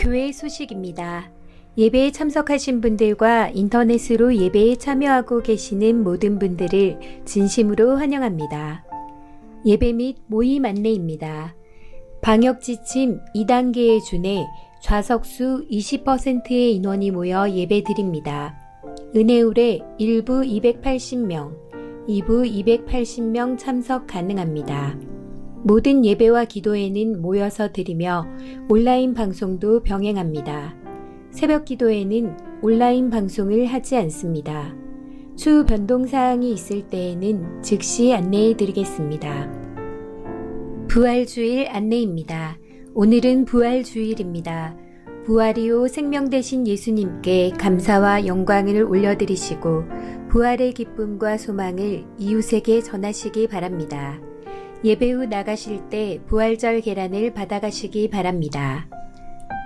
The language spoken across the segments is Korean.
교회 소식입니다. 예배에 참석하신 분들과 인터넷으로 예배에 참여하고 계시는 모든 분들을 진심으로 환영합니다. 예배 및 모임 안내입니다. 방역 지침 2단계에 준해 좌석수 20%의 인원이 모여 예배 드립니다. 은혜울에 1부 280명, 2부 280명 참석 가능합니다. 모든 예배와 기도회는 모여서 드리며 온라인 방송도 병행합니다. 새벽 기도회는 온라인 방송을 하지 않습니다. 추후 변동사항이 있을 때에는 즉시 안내해 드리겠습니다. 부활주일 안내입니다. 오늘은 부활주일입니다. 부활이요 생명 되신 예수님께 감사와 영광을 올려드리시고 부활의 기쁨과 소망을 이웃에게 전하시기 바랍니다. 예배 후 나가실 때 부활절 계란을 받아가시기 바랍니다.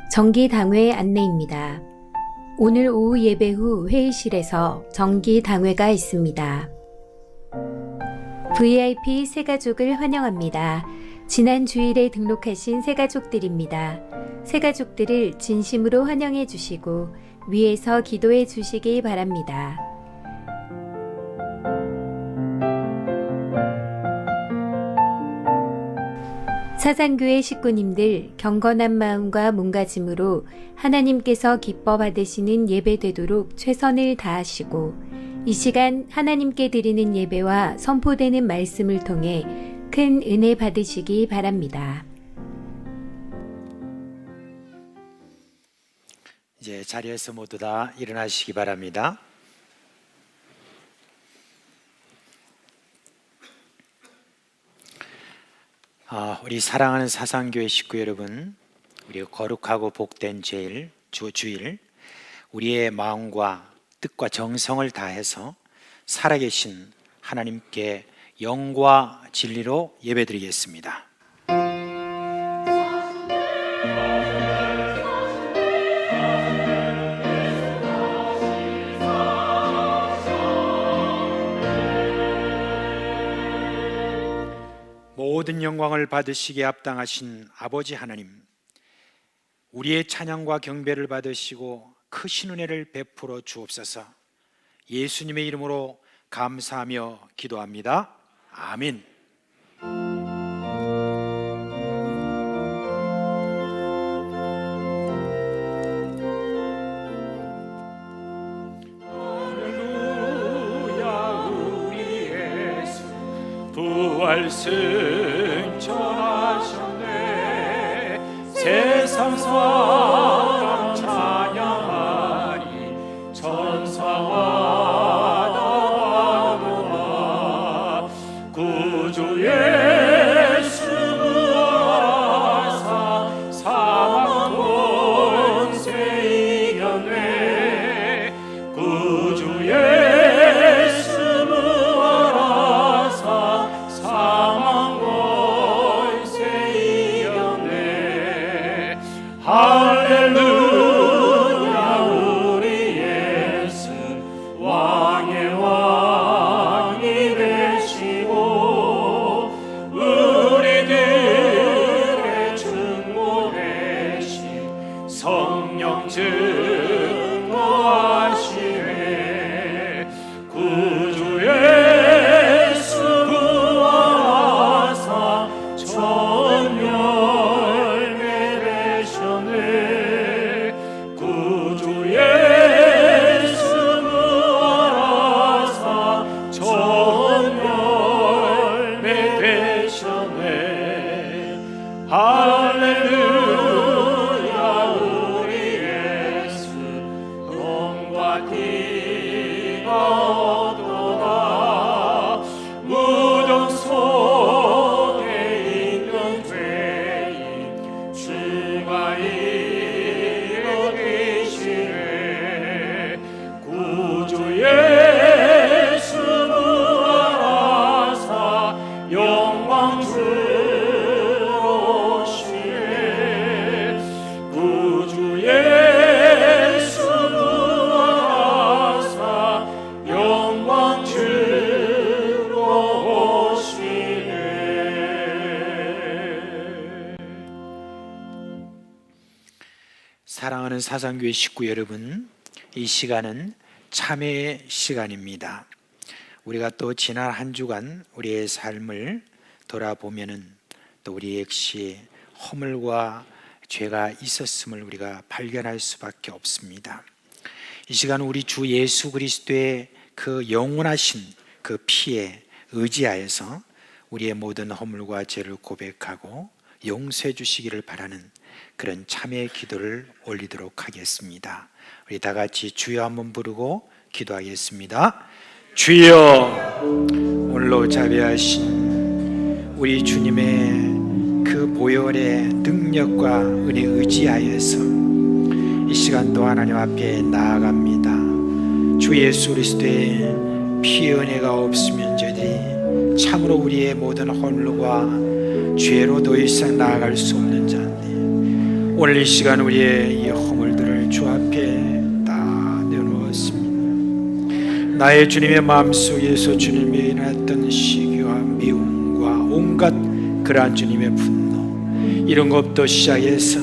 정기당회 안내입니다. 오늘 오후 예배 후 회의실에서 정기당회가 있습니다. VIP 새가족을 환영합니다. 지난 주일에 등록하신 새가족들입니다. 새가족들을 진심으로 환영해 주시고 위에서 기도해 주시기 바랍니다. 사상교회 식구님들 경건한 마음과 몸가짐으로 하나님께서 기뻐 받으시는 예배 되도록 최선을 다하시고 이 시간 하나님께 드리는 예배와 선포되는 말씀을 통해 큰 은혜 받으시기 바랍니다. 이제 자리에서 모두 다 일어나시기 바랍니다. 우리 사랑하는 사상교회 식구 여러분, 우리 거룩하고 복된 주일, 우리의 마음과 뜻과 정성을 다해서 살아계신 하나님께 영과 진리로 예배드리겠습니다. 모든 영광을 받으시기에 합당하신 아버지 하나님, 우리의 찬양과 경배를 받으시고 크신 은혜를 베풀어 주옵소서. 예수님의 이름으로 감사하며 기도합니다. 아멘. 부활 승천하셨네. 세상 사람 찬양하리. 천사와 나무와 구주 예수 부활하사 사망 권세 이겼네. 구주 예수 부활하사 사망 권세 이겼네. 할렐루야. 우리 예수 왕의 왕이 되시고 우리들의 증거 되신 성령 증거하시네. 구주 예수 부활하사 첫 열매 되셨네. 구주 예수 부활하사 첫 열매 되셨네. 할렐루야. 우리 예수 공과 티가 얻도다. 무덤 속에 있는 죄인 주가 일으키시네. 구주 예수 부활하사 영광 주로시네. 사랑하는 사상교회 식구 여러분, 이 시간은 참회의 시간입니다. 우리가 또 지난 한 주간 우리의 삶을 돌아보면은 또 우리 역시 허물과 죄가 있었음을 우리가 발견할 수밖에 없습니다. 이 시간 우리 주 예수 그리스도의 그 영원하신 그 피에 의지하여서 우리의 모든 허물과 죄를 고백하고 용서해 주시기를 바라는 그런 참회의 기도를 올리도록 하겠습니다. 우리 다 같이 주여 한번 부르고 기도하겠습니다. 주여, 오늘로 자비하신 우리 주님의 그 보혈의 능력과 은혜 의지하여서 이 시간 또 하나님 앞에 나아갑니다. 주 예수 그리스도의 피의 은혜가 없으면 저희들이 참으로 우리의 모든 허물과 죄로 더 이상 나아갈 수 없는 자인데, 오늘 이 시간 우리의 이 허물들을 주 앞에 다 내놓았습니다. 나의 주님의 마음속에서 주님이 일어났던 시기와 미움과 온갖 그러한 주님의 분노, 이런 것부터 시작해서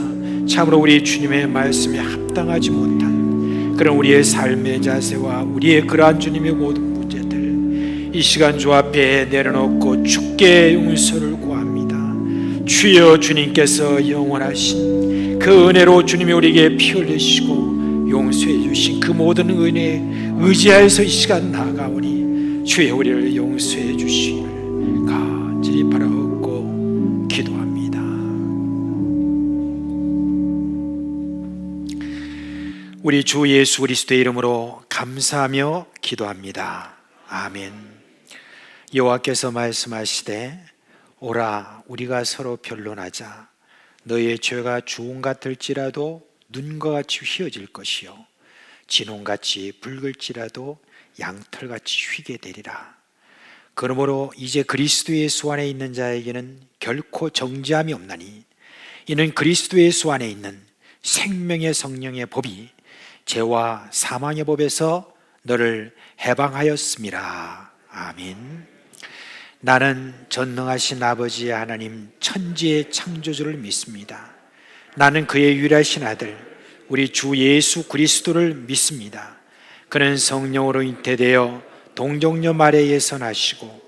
참으로 우리 주님의 말씀에 합당하지 못한 그런 우리의 삶의 자세와 우리의 그러한 주님의 모든 문제들 이 시간 주 앞에 내려놓고 주께 용서를 구합니다. 주여, 주님께서 영원하신 그 은혜로 주님이 우리에게 피 흘리시고 용서해 주신 그 모든 은혜에 의지하여서 이 시간 나아가오니 주여, 우리를 용서해 주시기를 간절히 바라옵고 기도합니다. 우리 주 예수 그리스도의 이름으로 감사하며 기도합니다. 아멘. 여호와께서 말씀하시되 오라, 우리가 서로 변론하자. 너의 죄가 주홍 같을지라도 눈과 같이 휘어질 것이요 진홍같이 붉을지라도 양털같이 휘게 되리라. 그러므로 이제 그리스도 예수 안에 있는 자에게는 결코 정죄함이 없나니 이는 그리스도 예수 안에 있는 생명의 성령의 법이 죄와 사망의 법에서 너를 해방하였음이라. 아멘. 나는 전능하신 아버지 하나님 천지의 창조주를 믿습니다. 나는 그의 유일하신 아들 우리 주 예수 그리스도를 믿습니다. 그는 성령으로 잉태되어 동정녀 마리아에 나시고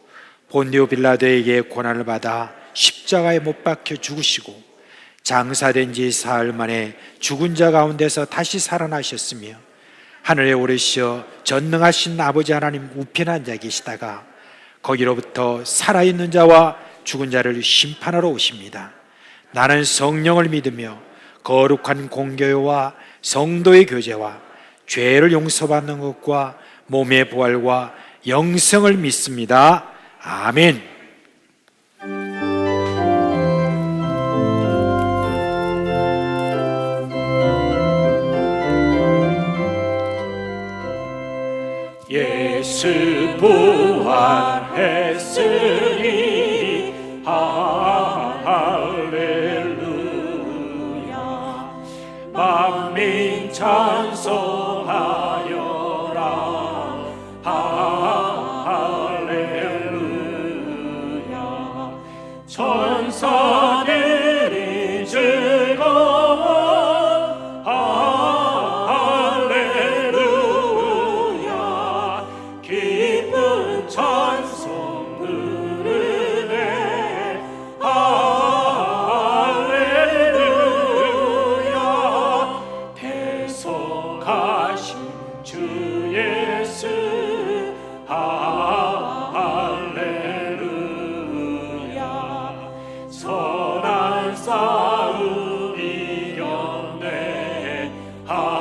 본디오 빌라도에게 고난을 받아 십자가에 못 박혀 죽으시고 장사된 지 사흘 만에 죽은 자 가운데서 다시 살아나셨으며 하늘에 오르시어 전능하신 아버지 하나님 우편에 앉아 계시다가 거기로부터 살아있는 자와 죽은 자를 심판하러 오십니다. 나는 성령을 믿으며 거룩한 공교회와 성도의 교제와 죄를 용서받는 것과 몸의 부활과 영생을 믿습니다. 아멘. 예수 부활했으니 할렐루야. 만민 찬송하여라. 할렐루야. 천사들이 즐거워 찬송 부르네. 할렐루야. 대속하신 주 예수. 할렐루야. 선한 싸움 이겼네. 할렐루야.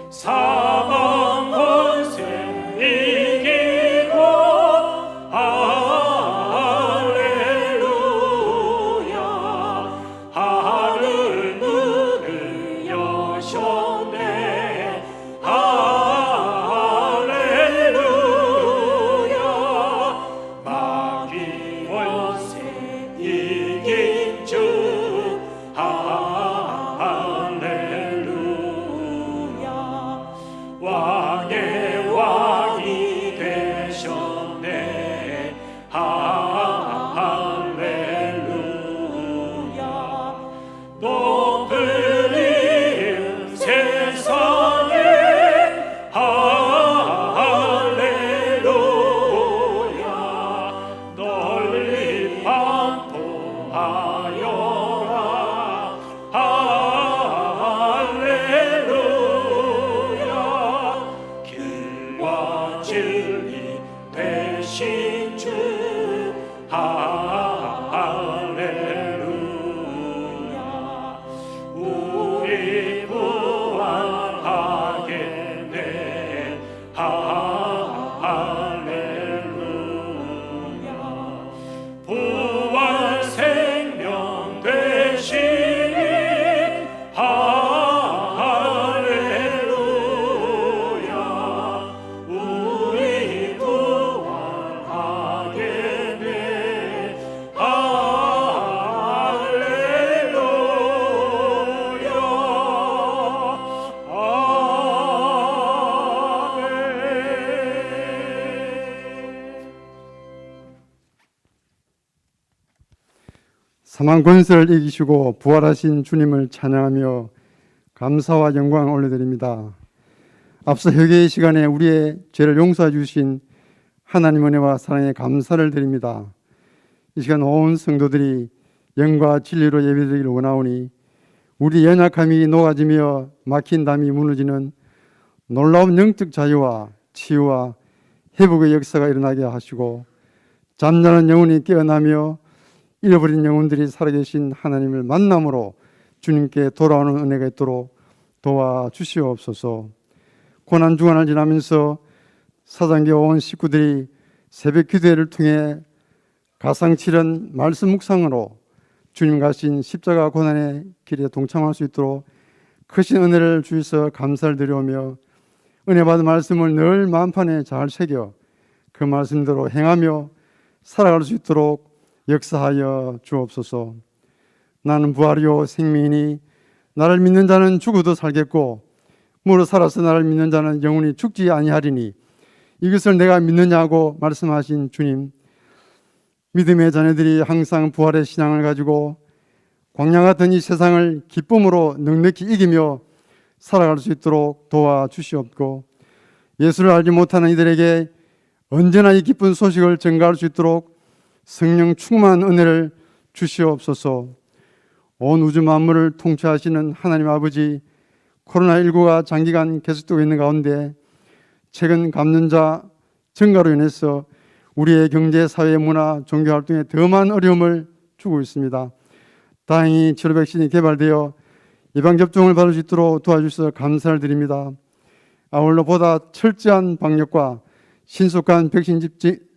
사망 권세 이기고 할렐루야. 하늘 문을 여셨네. 할렐루야. 마귀 권세 이긴 주. 왕의 왕이 되셨네. 할렐루야. 할렐루야. 우리 부활하게 된 할렐루야. 부활 생명 되시니 할렐루야. 우리 부활하게 된 사망 권세를 이기시고 부활하신 주님을 찬양하며 감사와 영광을 올려드립니다. 앞서 회개의 시간에 우리의 죄를 용서해 주신 하나님 은혜와 사랑에 감사를 드립니다. 이 시간 온 성도들이 영과 진리로 예배드리기를 원하오니 우리 연약함이 녹아지며 막힌 담이 무너지는 놀라운 영적 자유와 치유와 회복의 역사가 일어나게 하시고 잠자는 영혼이 깨어나며 잃어버린 영혼들이 살아계신 하나님을 만남으로 주님께 돌아오는 은혜가 있도록 도와주시옵소서. 고난주간을 지나면서 사장교회 온 식구들이 새벽 기도회를 통해 가상칠은 말씀 묵상으로 주님 가신 십자가 고난의 길에 동참할 수 있도록 크신 은혜를 주셔서 감사를 드리오며 은혜 받은 말씀을 늘 마음판에 잘 새겨 그 말씀대로 행하며 살아갈 수 있도록 역사하여 주옵소서. 나는 부활이요 생명이니 나를 믿는 자는 죽어도 살겠고 무릇 살아서 나를 믿는 자는 영원히 죽지 아니하리니 이것을 내가 믿느냐고 말씀하신 주님, 믿음의 자녀들이 항상 부활의 신앙을 가지고 광야 같은 이 세상을 기쁨으로 넉넉히 이기며 살아갈 수 있도록 도와주시옵고 예수를 알지 못하는 이들에게 언제나 이 기쁜 소식을 전가할 수 있도록 성령 충만한 은혜를 주시옵소서. 온 우주 만물을 통치하시는 하나님 아버지, 코로나19가 장기간 계속되고 있는 가운데 최근 감염자 증가로 인해서 우리의 경제, 사회, 문화, 종교 활동에 더 많은 어려움을 주고 있습니다. 다행히 치료 백신이 개발되어 예방접종을 받을 수 있도록 도와주셔서 감사를 드립니다. 아울러 보다 철저한 방역과 신속한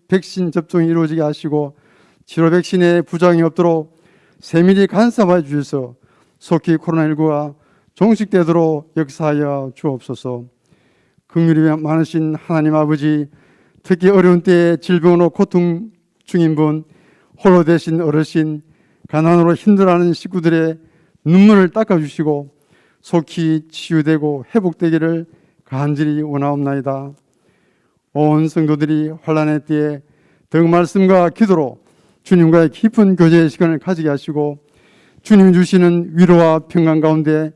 백신 접종이 이루어지게 하시고 치료 백신에 부작용이 없도록 세밀히 간섭해 주셔서 속히 코로나19가 종식되도록 역사하여 주옵소서. 긍휼이 많으신 하나님 아버지, 특히 어려운 때에 질병으로 고통 중인 분, 홀로 되신 어르신, 가난으로 힘들어하는 식구들의 눈물을 닦아주시고 속히 치유되고 회복되기를 간절히 원하옵나이다. 온 성도들이 환난의 때에 더욱 말씀과 기도로 주님과의 깊은 교제의 시간을 가지게 하시고 주님이 주시는 위로와 평강 가운데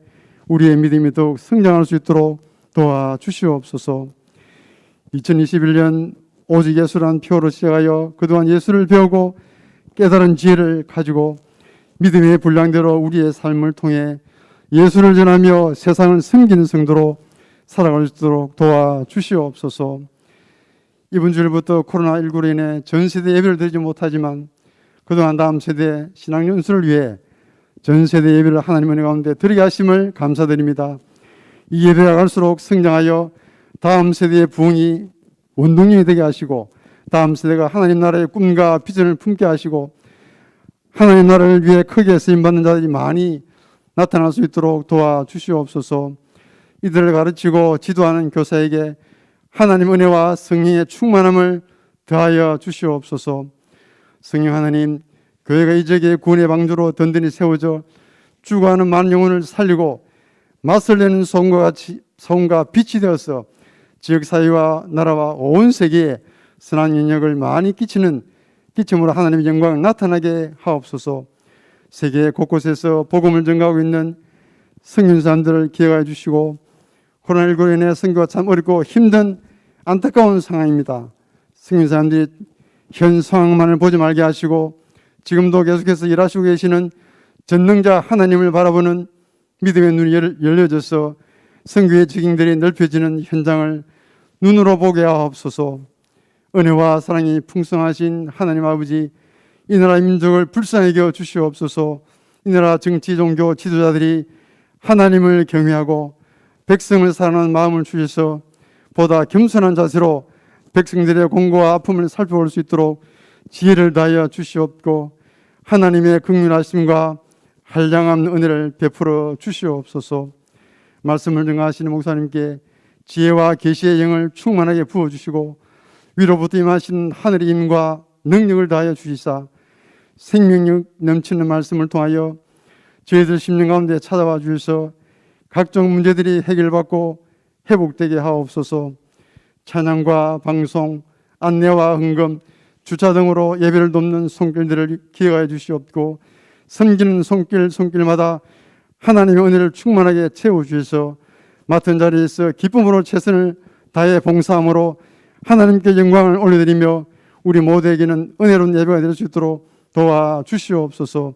우리의 믿음이 더욱 성장할 수 있도록 도와주시옵소서. 2021년 오직 예수란 표로 시작하여 그동안 예수를 배우고 깨달은 지혜를 가지고 믿음의 분량대로 우리의 삶을 통해 예수를 전하며 세상을 섬기는 성도로 살아갈 수 있도록 도와주시옵소서. 이번 주일부터 코로나19로 인해 전 세대 예배를 드리지 못하지만 그동안 다음 세대 신앙 연수를 위해 전 세대 예배를 하나님 은혜 가운데 드리게 하심을 감사드립니다. 이 예배가 갈수록 성장하여 다음 세대의 부흥이 원동력이 되게 하시고 다음 세대가 하나님 나라의 꿈과 비전을 품게 하시고 하나님 나라를 위해 크게 쓰임받는 자들이 많이 나타날 수 있도록 도와주시옵소서. 이들을 가르치고 지도하는 교사에게 하나님 은혜와 성령의 충만함을 더하여 주시옵소서. 성령 하나님, 교회가 이 지역의 구원의 방주로 든든히 세워져 죽어가는 많은 영혼을 살리고 맞설 내는 소금과 빛이 되어서 지역사회와 나라와 온 세계에 선한 영향을 많이 끼침으로 하나님의 영광을 나타나게 하옵소서. 세계 곳곳에서 복음을 전가하고 있는 성인 사람들을 기억하여 주시고 코로나19로 인해 선교가 참 어렵고 힘든 안타까운 상황입니다. 성인 사람들이 현 상황만을 보지 말게 하시고 지금도 계속해서 일하시고 계시는 전능자 하나님을 바라보는 믿음의 눈이 열려져서 선교의 적용들이 넓혀지는 현장을 눈으로 보게 하옵소서. 은혜와 사랑이 풍성하신 하나님 아버지, 이 나라 민족을 불쌍히 여겨 주시옵소서. 이 나라 정치 종교 지도자들이 하나님을 경외하고 백성을 사랑하는 마음을 주셔서 보다 겸손한 자세로 백성들의 공고와 아픔을 살펴볼 수 있도록 지혜를 다하여 주시옵고, 하나님의 긍휼하심과 한량한 은혜를 베풀어 주시옵소서. 말씀을 증하시는 목사님께 지혜와 계시의 영을 충만하게 부어주시고, 위로부터 임하신 하늘의 힘과 능력을 다하여 주시사 생명력 넘치는 말씀을 통하여 저희들 심령 가운데 찾아와 주셔서 각종 문제들이 해결받고 회복되게 하옵소서. 찬양과 방송, 안내와 헌금, 주차 등으로 예배를 돕는 손길들을 기억하여 주시옵고, 섬기는 손길마다 하나님의 은혜를 충만하게 채워주셔서 맡은 자리에서 기쁨으로 최선을 다해 봉사함으로 하나님께 영광을 올려드리며 우리 모두에게는 은혜로운 예배가 될 수 있도록 도와주시옵소서.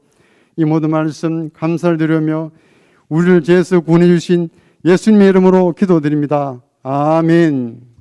이 모든 말씀 감사를 드리며 우리를 죄에서 구원해 주신 예수님의 이름으로 기도드립니다. 아멘.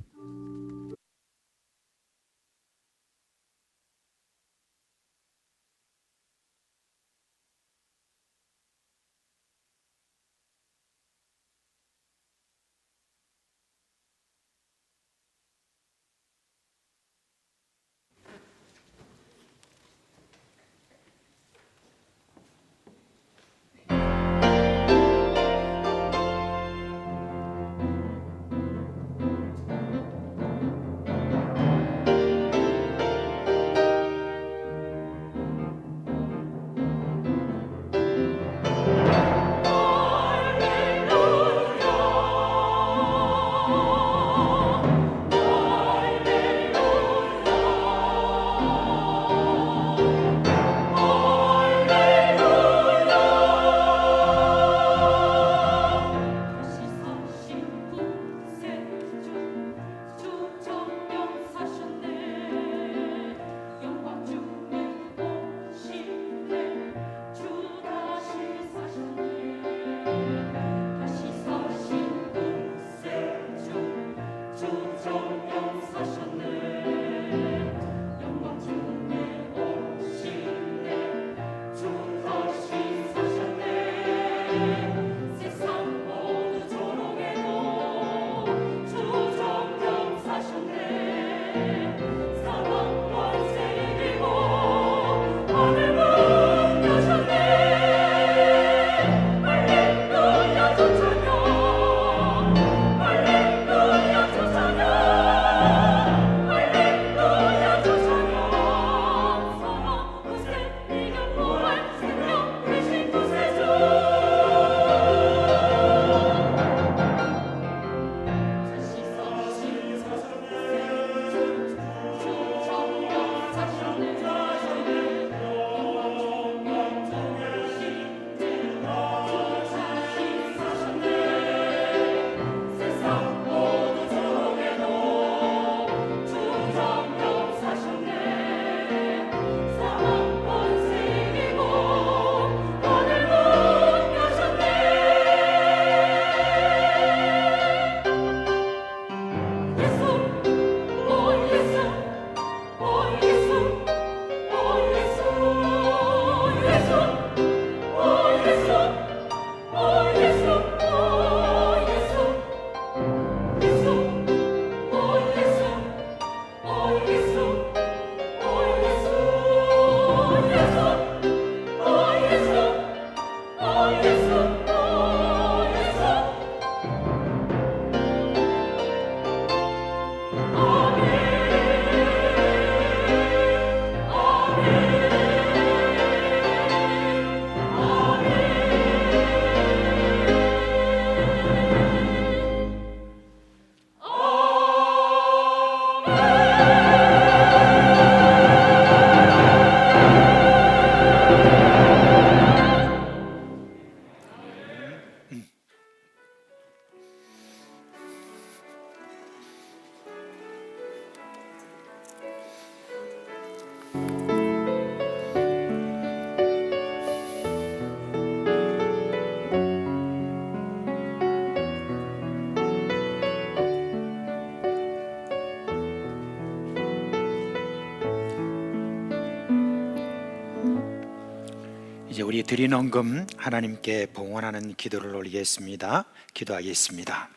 이제 우리 드린 헌금 하나님께 봉헌하는 기도를 올리겠습니다. 기도하겠습니다.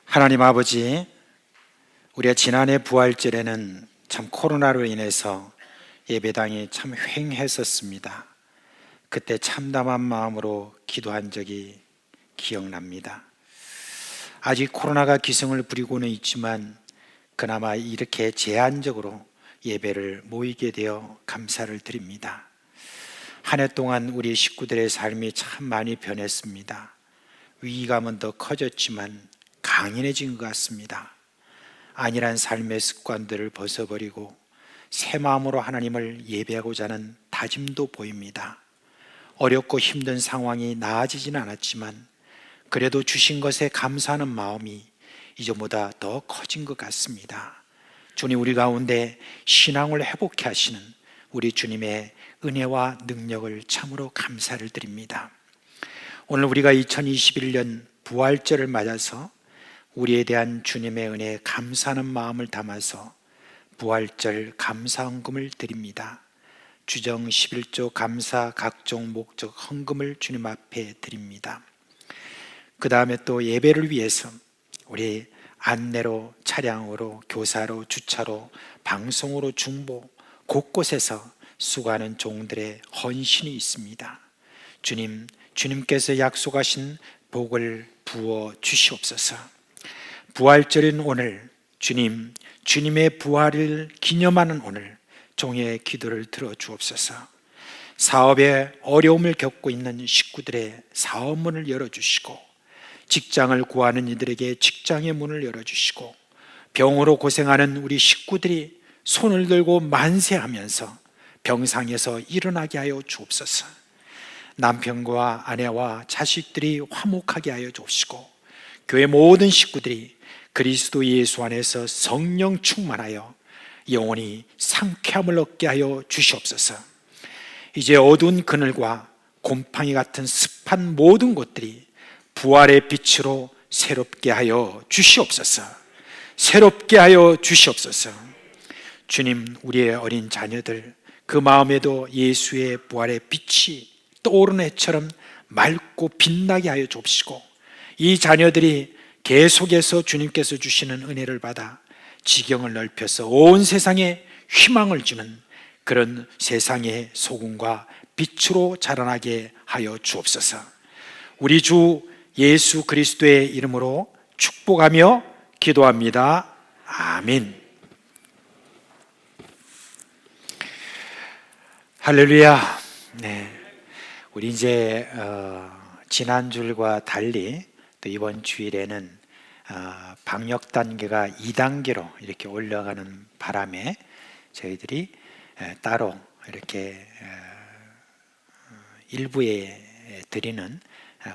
하나님 아버지, 우리가 지난해 부활절에는 참 코로나로 인해서 예배당이 참 휑했었습니다. 그때 참담한 마음으로 기도한 적이 기억납니다. 아직 코로나가 기승을 부리고는 있지만 그나마 이렇게 제한적으로 예배를 모이게 되어 감사를 드립니다. 한 해 동안 우리 식구들의 삶이 참 많이 변했습니다. 위기감은 더 커졌지만 강인해진 것 같습니다. 안일한 삶의 습관들을 벗어버리고 새 마음으로 하나님을 예배하고자 하는 다짐도 보입니다. 어렵고 힘든 상황이 나아지진 않았지만 그래도 주신 것에 감사하는 마음이 이전보다 더 커진 것 같습니다. 주님, 우리 가운데 신앙을 회복케 하시는 우리 주님의 은혜와 능력을 참으로 감사를 드립니다. 오늘 우리가 2021년 부활절을 맞아서 우리에 대한 주님의 은혜에 감사하는 마음을 담아서 부활절 감사헌금을 드립니다. 주정 11조 감사 각종 목적 헌금을 주님 앞에 드립니다. 그 다음에 또 예배를 위해서 우리 안내로, 차량으로, 교사로, 주차로, 방송으로, 중보 곳곳에서 수고하는 종들의 헌신이 있습니다. 주님, 주님께서 약속하신 복을 부어 주시옵소서. 부활절인 오늘 주님, 주님의 부활을 기념하는 오늘 종의 기도를 들어 주옵소서. 사업에 어려움을 겪고 있는 식구들의 사업 문을 열어주시고, 직장을 구하는 이들에게 직장의 문을 열어주시고, 병으로 고생하는 우리 식구들이 손을 들고 만세하면서 병상에서 일어나게 하여 주옵소서. 남편과 아내와 자식들이 화목하게 하여 주옵시고, 교회 모든 식구들이 그리스도 예수 안에서 성령 충만하여 영원히 상쾌함을 얻게 하여 주시옵소서. 이제 어두운 그늘과 곰팡이 같은 습한 모든 곳들이 부활의 빛으로 새롭게 하여 주시옵소서. 새롭게 하여 주시옵소서. 주님, 우리의 어린 자녀들 그 마음에도 예수의 부활의 빛이 떠오르는 해처럼 맑고 빛나게 하여 주옵시고, 이 자녀들이 계속해서 주님께서 주시는 은혜를 받아 지경을 넓혀서 온 세상에 희망을 주는 그런 세상의 소금과 빛으로 자라나게 하여 주옵소서. 우리 주 예수 그리스도의 이름으로 축복하며 기도합니다. 아멘. 할렐루야. 네, 우리 이제 지난주일과 달리 또 이번 주일에는 방역 단계가 2단계로 이렇게 올라가는 바람에 저희들이 따로 이렇게 일부에 드리는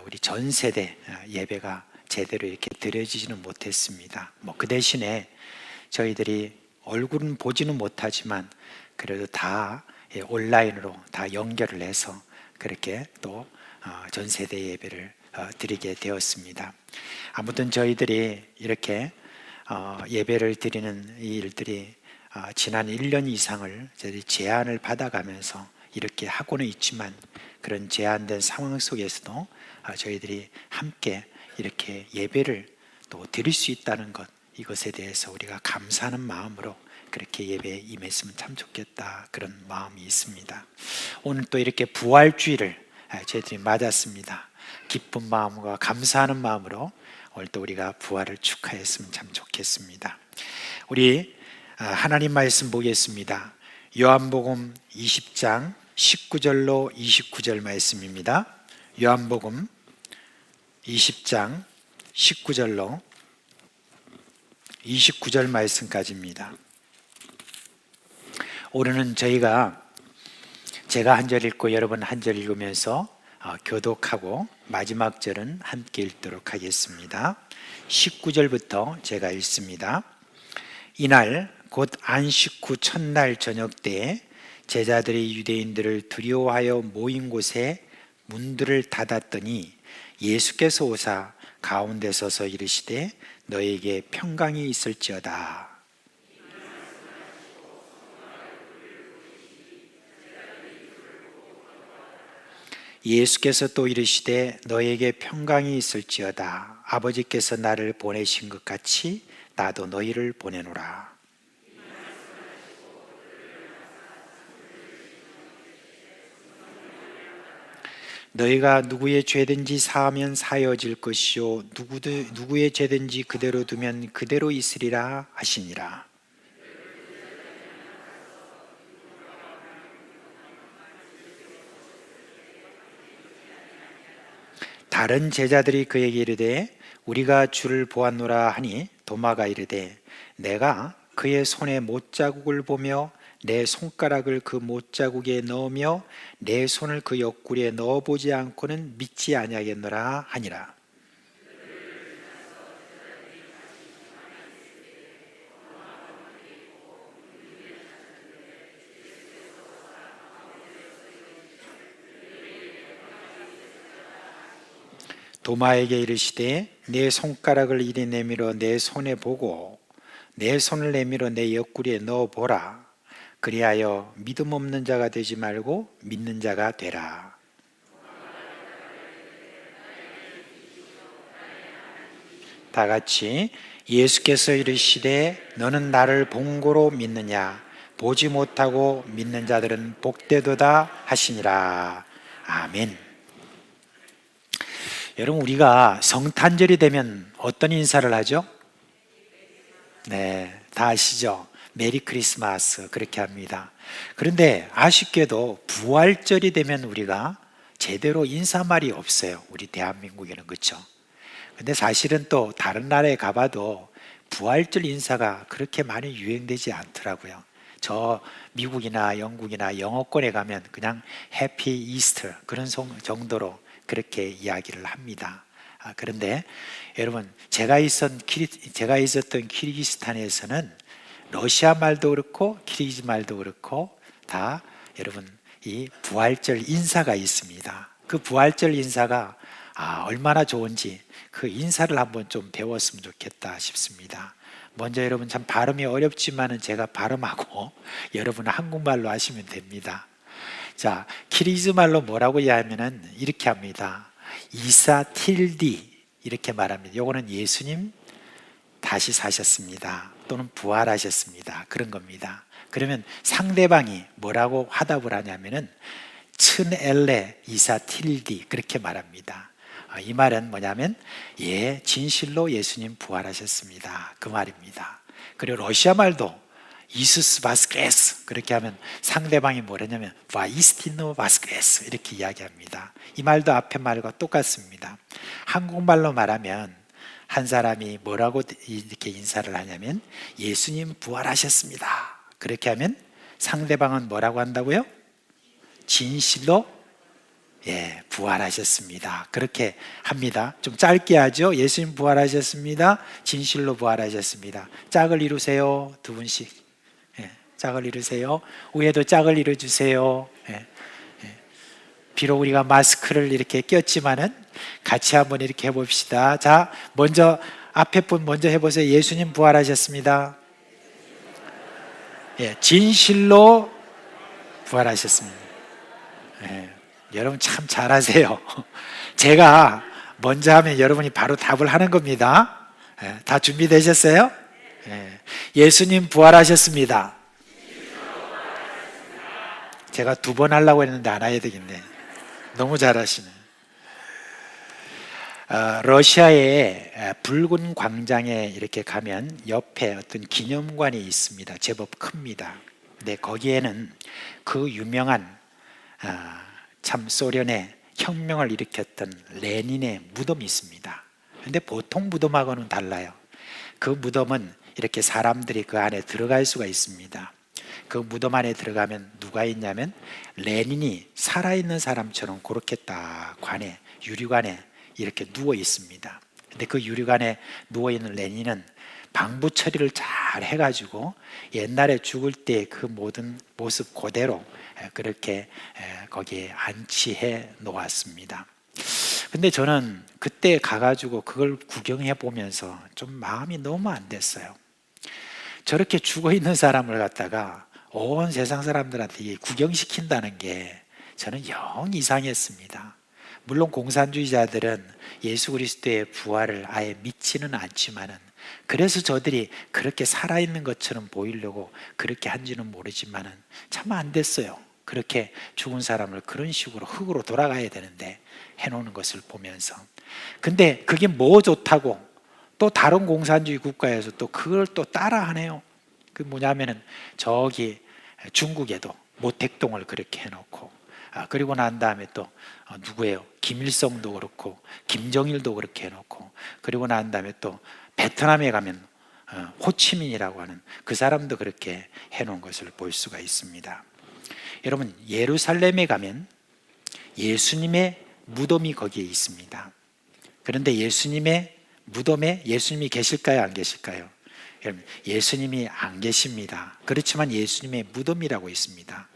우리 전 세대 예배가 제대로 이렇게 드려지지는 못했습니다. 그 대신에 저희들이 얼굴은 보지는 못하지만 그래도 다 온라인으로 다 연결을 해서 그렇게 또 전 세대 예배를 드리게 되었습니다. 아무튼 저희들이 이렇게 예배를 드리는 이 일들이 지난 1년 이상을 저희들이 제한을 받아가면서 이렇게 하고는 있지만, 그런 제한된 상황 속에서도 저희들이 함께 이렇게 예배를 또 드릴 수 있다는 것, 이것에 대해서 우리가 감사하는 마음으로 그렇게 예배에 임했으면 참 좋겠다, 그런 마음이 있습니다. 오늘 또 이렇게 부활주일을 저희들이 맞았습니다. 기쁜 마음과 감사하는 마음으로 오늘 또 우리가 부활을 축하했으면 참 좋겠습니다. 우리 하나님 말씀 보겠습니다. 요한복음 20장 19절로 29절 말씀입니다. 요한복음 20장 19절로 29절 말씀까지입니다. 오늘은 제가 한 절 읽고 여러분 한 절 읽으면서 교독하고 마지막 절은 함께 읽도록 하겠습니다. 19절부터 제가 읽습니다. 이날 곧 안식 후 첫날 저녁 때에 제자들이 유대인들을 두려워하여 모인 곳에 문들을 닫았더니 예수께서 오사 가운데 서서 이르시되 너에게 평강이 있을지어다. 예수께서 또 이르시되 너에게 평강이 있을지어다. 아버지께서 나를 보내신 것 같이 나도 너희를 보내노라. 너희가 누구의 죄든지 사하면 사여질 것이요 누구의 죄든지 그대로 두면 그대로 있으리라 하시니라. 다른 제자들이 그에게 이르되 우리가 주를 보았노라 하니 도마가 이르되 내가 그의 손에 못자국을 보며 내 손가락을 그 못자국에 넣으며 내 손을 그 옆구리에 넣어보지 않고는 믿지 아니하겠노라 하니라. 도마에게 이르시되 내 손가락을 이리 내밀어 내 손에 보고 내 손을 내밀어 내 옆구리에 넣어보라. 그리하여 믿음 없는 자가 되지 말고 믿는 자가 되라. 다 같이 예수께서 이르시되 너는 나를 본 거로 믿느냐? 보지 못하고 믿는 자들은 복되도다 하시니라. 아멘. 여러분, 우리가 성탄절이 되면 어떤 인사를 하죠? 네, 다 아시죠? 메리 크리스마스 그렇게 합니다. 그런데 아쉽게도 부활절이 되면 우리가 제대로 인사말이 없어요. 우리 대한민국에는. 그렇죠? 근데 사실은 또 다른 나라에 가봐도 부활절 인사가 그렇게 많이 유행되지 않더라고요. 저 미국이나 영국이나 영어권에 가면 그냥 해피 이스터 그런 정도로 그렇게 이야기를 합니다. 그런데 여러분, 제가 있었던 키르기스탄에서는 러시아 말도 그렇고 키르기즈 말도 그렇고 다 여러분 이 부활절 인사가 있습니다. 그 부활절 인사가 얼마나 좋은지 그 인사를 한번 좀 배웠으면 좋겠다 싶습니다. 먼저 여러분, 참 발음이 어렵지만은 제가 발음하고 여러분은 한국말로 하시면 됩니다. 자, 키르기즈 말로 뭐라고 이야기하면은 이렇게 합니다. 이사 틸디 이렇게 말합니다. 요거는 예수님 다시 사셨습니다. 또는 부활하셨습니다. 그런 겁니다. 그러면 상대방이 뭐라고 화답을 하냐면은 츠 엘레 이사 틸디 그렇게 말합니다. 이 말은 뭐냐면 예, 진실로 예수님 부활하셨습니다. 그 말입니다. 그리고 러시아 말도 이수스 바스케스 그렇게 하면 상대방이 뭐라냐면 바이스티노 바스케스 이렇게 이야기합니다. 이 말도 앞에 말과 똑같습니다. 한국말로 말하면 한 사람이 뭐라고 이렇게 인사를 하냐면 예수님 부활하셨습니다. 그렇게 하면 상대방은 뭐라고 한다고요? 진실로 예, 부활하셨습니다. 그렇게 합니다. 좀 짧게 하죠. 예수님 부활하셨습니다. 진실로 부활하셨습니다. 짝을 이루세요. 두 분씩. 예, 짝을 이루세요. 위에도 짝을 이루주세요. 예, 예. 비록 우리가 마스크를 이렇게 꼈지만은 같이 한번 이렇게 해봅시다. 자, 먼저 앞에 분 먼저 해보세요. 예수님 부활하셨습니다. 예, 진실로 부활하셨습니다. 예, 여러분 참 잘하세요. 제가 먼저 하면 여러분이 바로 답을 하는 겁니다. 예, 다 준비되셨어요? 예, 예수님 부활하셨습니다. 제가 두 번 하려고 했는데 안 해야 되겠네. 너무 잘하시네. 러시아의 붉은 광장에 이렇게 가면 옆에 어떤 기념관이 있습니다. 제법 큽니다. 근데 거기에는 그 유명한 참 소련의 혁명을 일으켰던 레닌의 무덤이 있습니다. 그런데 보통 무덤하고는 달라요. 그 무덤은 이렇게 사람들이 그 안에 들어갈 수가 있습니다. 그 무덤 안에 들어가면 누가 있냐면 레닌이 살아있는 사람처럼 그렇게 딱 관에 유리관에 이렇게 누워 있습니다. 근데 그 유리관에 누워 있는 레닌은 방부 처리를 잘 해가지고 옛날에 죽을 때 그 모든 모습 그대로 그렇게 거기에 안치해 놓았습니다. 근데 저는 그때 가가지고 그걸 구경해 보면서 좀 마음이 너무 안 됐어요. 저렇게 죽어 있는 사람을 갖다가 온 세상 사람들한테 구경시킨다는 게 저는 영 이상했습니다. 물론 공산주의자들은 예수 그리스도의 부활을 아예 믿지는 않지만은, 그래서 저들이 그렇게 살아있는 것처럼 보이려고 그렇게 한지는 모르지만은 참 안 됐어요. 그렇게 죽은 사람을 그런 식으로 흙으로 돌아가야 되는데 해놓는 것을 보면서. 근데 그게 뭐 좋다고 또 다른 공산주의 국가에서 또 그걸 또 따라하네요. 그 뭐냐면은 저기 중국에도 모택동을 그렇게 해놓고, 그리고 난 다음에 또 누구예요? 김일성도 그렇고 김정일도 그렇게 해놓고, 그리고 난 다음에 또 베트남에 가면 호치민이라고 하는 그 사람도 그렇게 해놓은 것을 볼 수가 있습니다. 여러분, 예루살렘에 가면 예수님의 무덤이 거기에 있습니다. 그런데 예수님의 무덤에 예수님이 계실까요? 안 계실까요? 여러분, 예수님이 안 계십니다. 그렇지만 예수님의 무덤이라고 있습니다.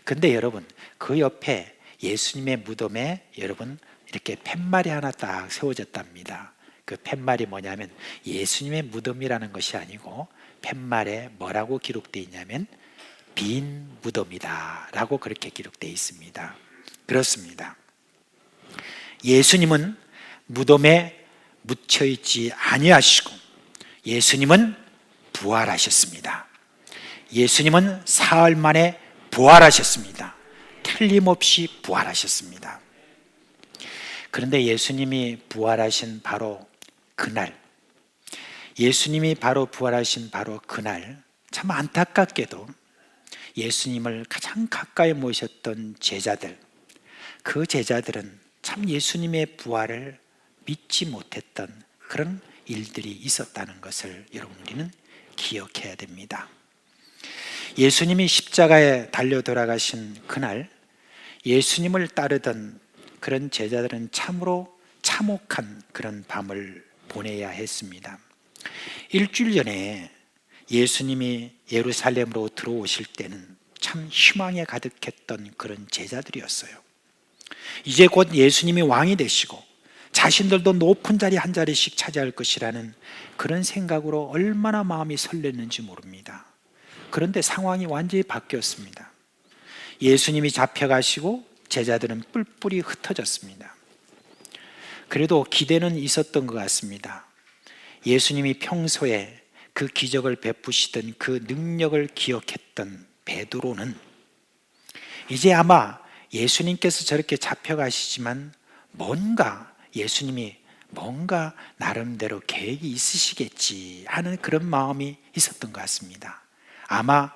근데 여러분, 그 옆에 예수님의 무덤에 여러분 이렇게 팻말이 하나 딱 세워졌답니다. 그 팻말이 뭐냐면 예수님의 무덤이라는 것이 아니고 팻말에 뭐라고 기록되어 있냐면 빈 무덤이다 라고 그렇게 기록되어 있습니다. 그렇습니다. 예수님은 무덤에 묻혀있지 아니하시고 예수님은 부활하셨습니다. 예수님은 사흘 만에 부활하셨습니다. 틀림없이 부활하셨습니다. 그런데 예수님이 부활하신 바로 그날, 예수님이 바로 부활하신 바로 그날, 참 안타깝게도 예수님을 가장 가까이 모셨던 제자들, 그 제자들은 참 예수님의 부활을 믿지 못했던 그런 일들이 있었다는 것을 여러분 우리는 기억해야 됩니다. 예수님이 십자가에 달려 돌아가신 그날 예수님을 따르던 그런 제자들은 참으로 참혹한 그런 밤을 보내야 했습니다. 일주일 전에 예수님이 예루살렘으로 들어오실 때는 참 희망에 가득했던 그런 제자들이었어요. 이제 곧 예수님이 왕이 되시고 자신들도 높은 자리 한 자리씩 차지할 것이라는 그런 생각으로 얼마나 마음이 설렜는지 모릅니다. 그런데 상황이 완전히 바뀌었습니다. 예수님이 잡혀가시고 제자들은 뿔뿔이 흩어졌습니다. 그래도 기대는 있었던 것 같습니다. 예수님이 평소에 그 기적을 베푸시던 그 능력을 기억했던 베드로는 이제 아마 예수님께서 저렇게 잡혀가시지만 예수님이 뭔가 나름대로 계획이 있으시겠지 하는 그런 마음이 있었던 것 같습니다. 아마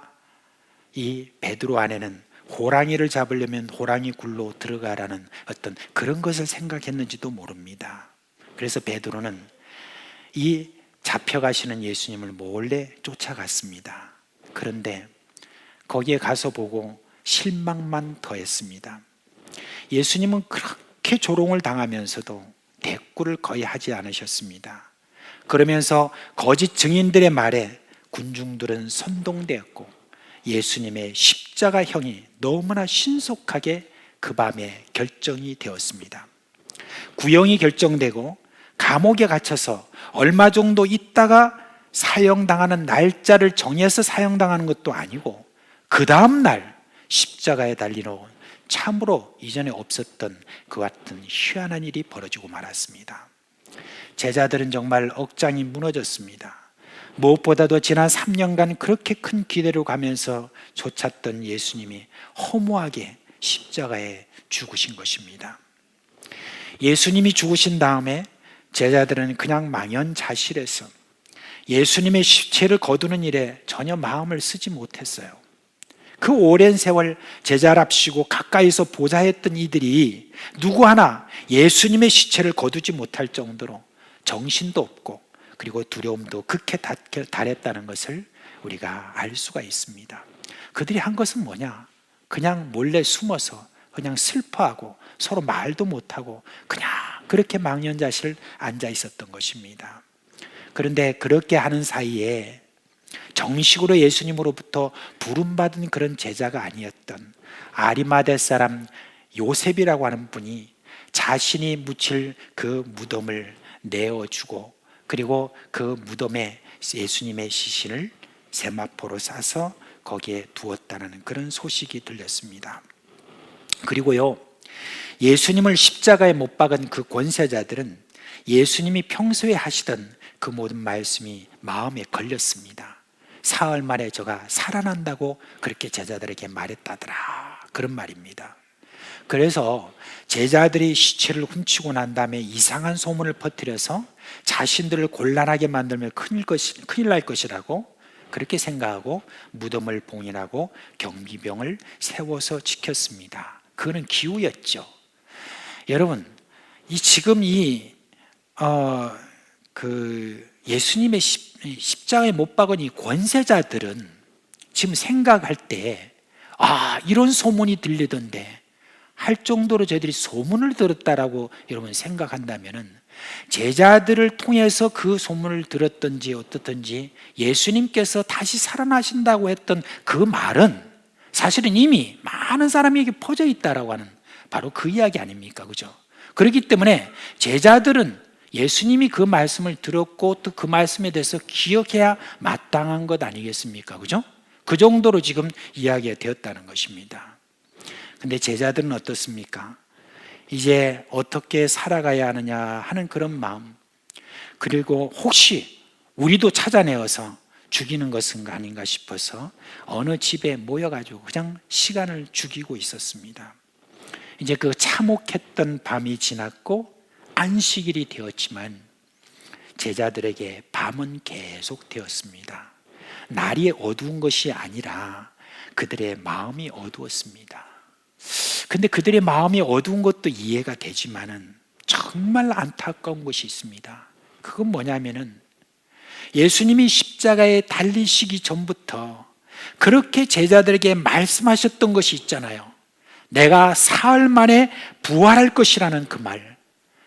이 베드로 안에는 호랑이를 잡으려면 호랑이 굴로 들어가라는 어떤 그런 것을 생각했는지도 모릅니다. 그래서 베드로는 이 잡혀가시는 예수님을 몰래 쫓아갔습니다. 그런데 거기에 가서 보고 실망만 더했습니다. 예수님은 그렇게 조롱을 당하면서도 대꾸를 거의 하지 않으셨습니다. 그러면서 거짓 증인들의 말에 군중들은 선동되었고 예수님의 십자가형이 너무나 신속하게 그 밤에 결정이 되었습니다. 구형이 결정되고 감옥에 갇혀서 얼마 정도 있다가 사형당하는 날짜를 정해서 사형당하는 것도 아니고 그 다음 날 십자가에 달리러 참으로 이전에 없었던 그 같은 희한한 일이 벌어지고 말았습니다. 제자들은 정말 억장이 무너졌습니다. 무엇보다도 지난 3년간 그렇게 큰 기대로 가면서 쫓았던 예수님이 허무하게 십자가에 죽으신 것입니다. 예수님이 죽으신 다음에 제자들은 그냥 망연자실해서 예수님의 시체를 거두는 일에 전혀 마음을 쓰지 못했어요. 그 오랜 세월 제자랍시고 가까이서 보좌했던 이들이 누구 하나 예수님의 시체를 거두지 못할 정도로 정신도 없고 그리고 두려움도 극에 달했다는 것을 우리가 알 수가 있습니다. 그들이 한 것은 뭐냐? 그냥 몰래 숨어서 그냥 슬퍼하고 서로 말도 못하고 그냥 그렇게 망연자실 앉아 있었던 것입니다. 그런데 그렇게 하는 사이에 정식으로 예수님으로부터 부름받은 그런 제자가 아니었던 아리마대 사람 요셉이라고 하는 분이 자신이 묻힐 그 무덤을 내어주고 그리고 그 무덤에 예수님의 시신을 세마포로 싸서 거기에 두었다는 그런 소식이 들렸습니다. 그리고요, 예수님을 십자가에 못 박은 그 권세자들은 예수님이 평소에 하시던 그 모든 말씀이 마음에 걸렸습니다. 사흘 만에 저가 살아난다고 그렇게 제자들에게 말했다더라, 그런 말입니다. 그래서 제자들이 시체를 훔치고 난 다음에 이상한 소문을 퍼뜨려서 자신들을 곤란하게 만들면 큰일 날 것이라고 그렇게 생각하고 무덤을 봉인하고 경비병을 세워서 지켰습니다. 그거는 기우였죠. 여러분, 지금 예수님의 십자가에 못 박은 이 권세자들은 지금 생각할 때, 이런 소문이 들리던데 할 정도로 저희들이 소문을 들었다라고 여러분 생각한다면은, 제자들을 통해서 그 소문을 들었든지 어떻든지 예수님께서 다시 살아나신다고 했던 그 말은 사실은 이미 많은 사람에게 퍼져 있다라고 하는 바로 그 이야기 아닙니까? 그죠? 그렇기 때문에 제자들은 예수님이 그 말씀을 들었고 또 그 말씀에 대해서 기억해야 마땅한 것 아니겠습니까? 그죠? 그 정도로 지금 이야기가 되었다는 것입니다. 근데 제자들은 어떻습니까? 이제 어떻게 살아가야 하느냐 하는 그런 마음, 그리고 혹시 우리도 찾아내어서 죽이는 것은 아닌가 싶어서 어느 집에 모여가지고 그냥 시간을 죽이고 있었습니다. 이제 그 참혹했던 밤이 지났고 안식일이 되었지만 제자들에게 밤은 계속 되었습니다. 날이 어두운 것이 아니라 그들의 마음이 어두웠습니다. 근데 그들의 마음이 어두운 것도 이해가 되지만은 정말 안타까운 것이 있습니다. 그건 뭐냐면은 예수님이 십자가에 달리시기 전부터 그렇게 제자들에게 말씀하셨던 것이 있잖아요. 내가 사흘 만에 부활할 것이라는 그 말.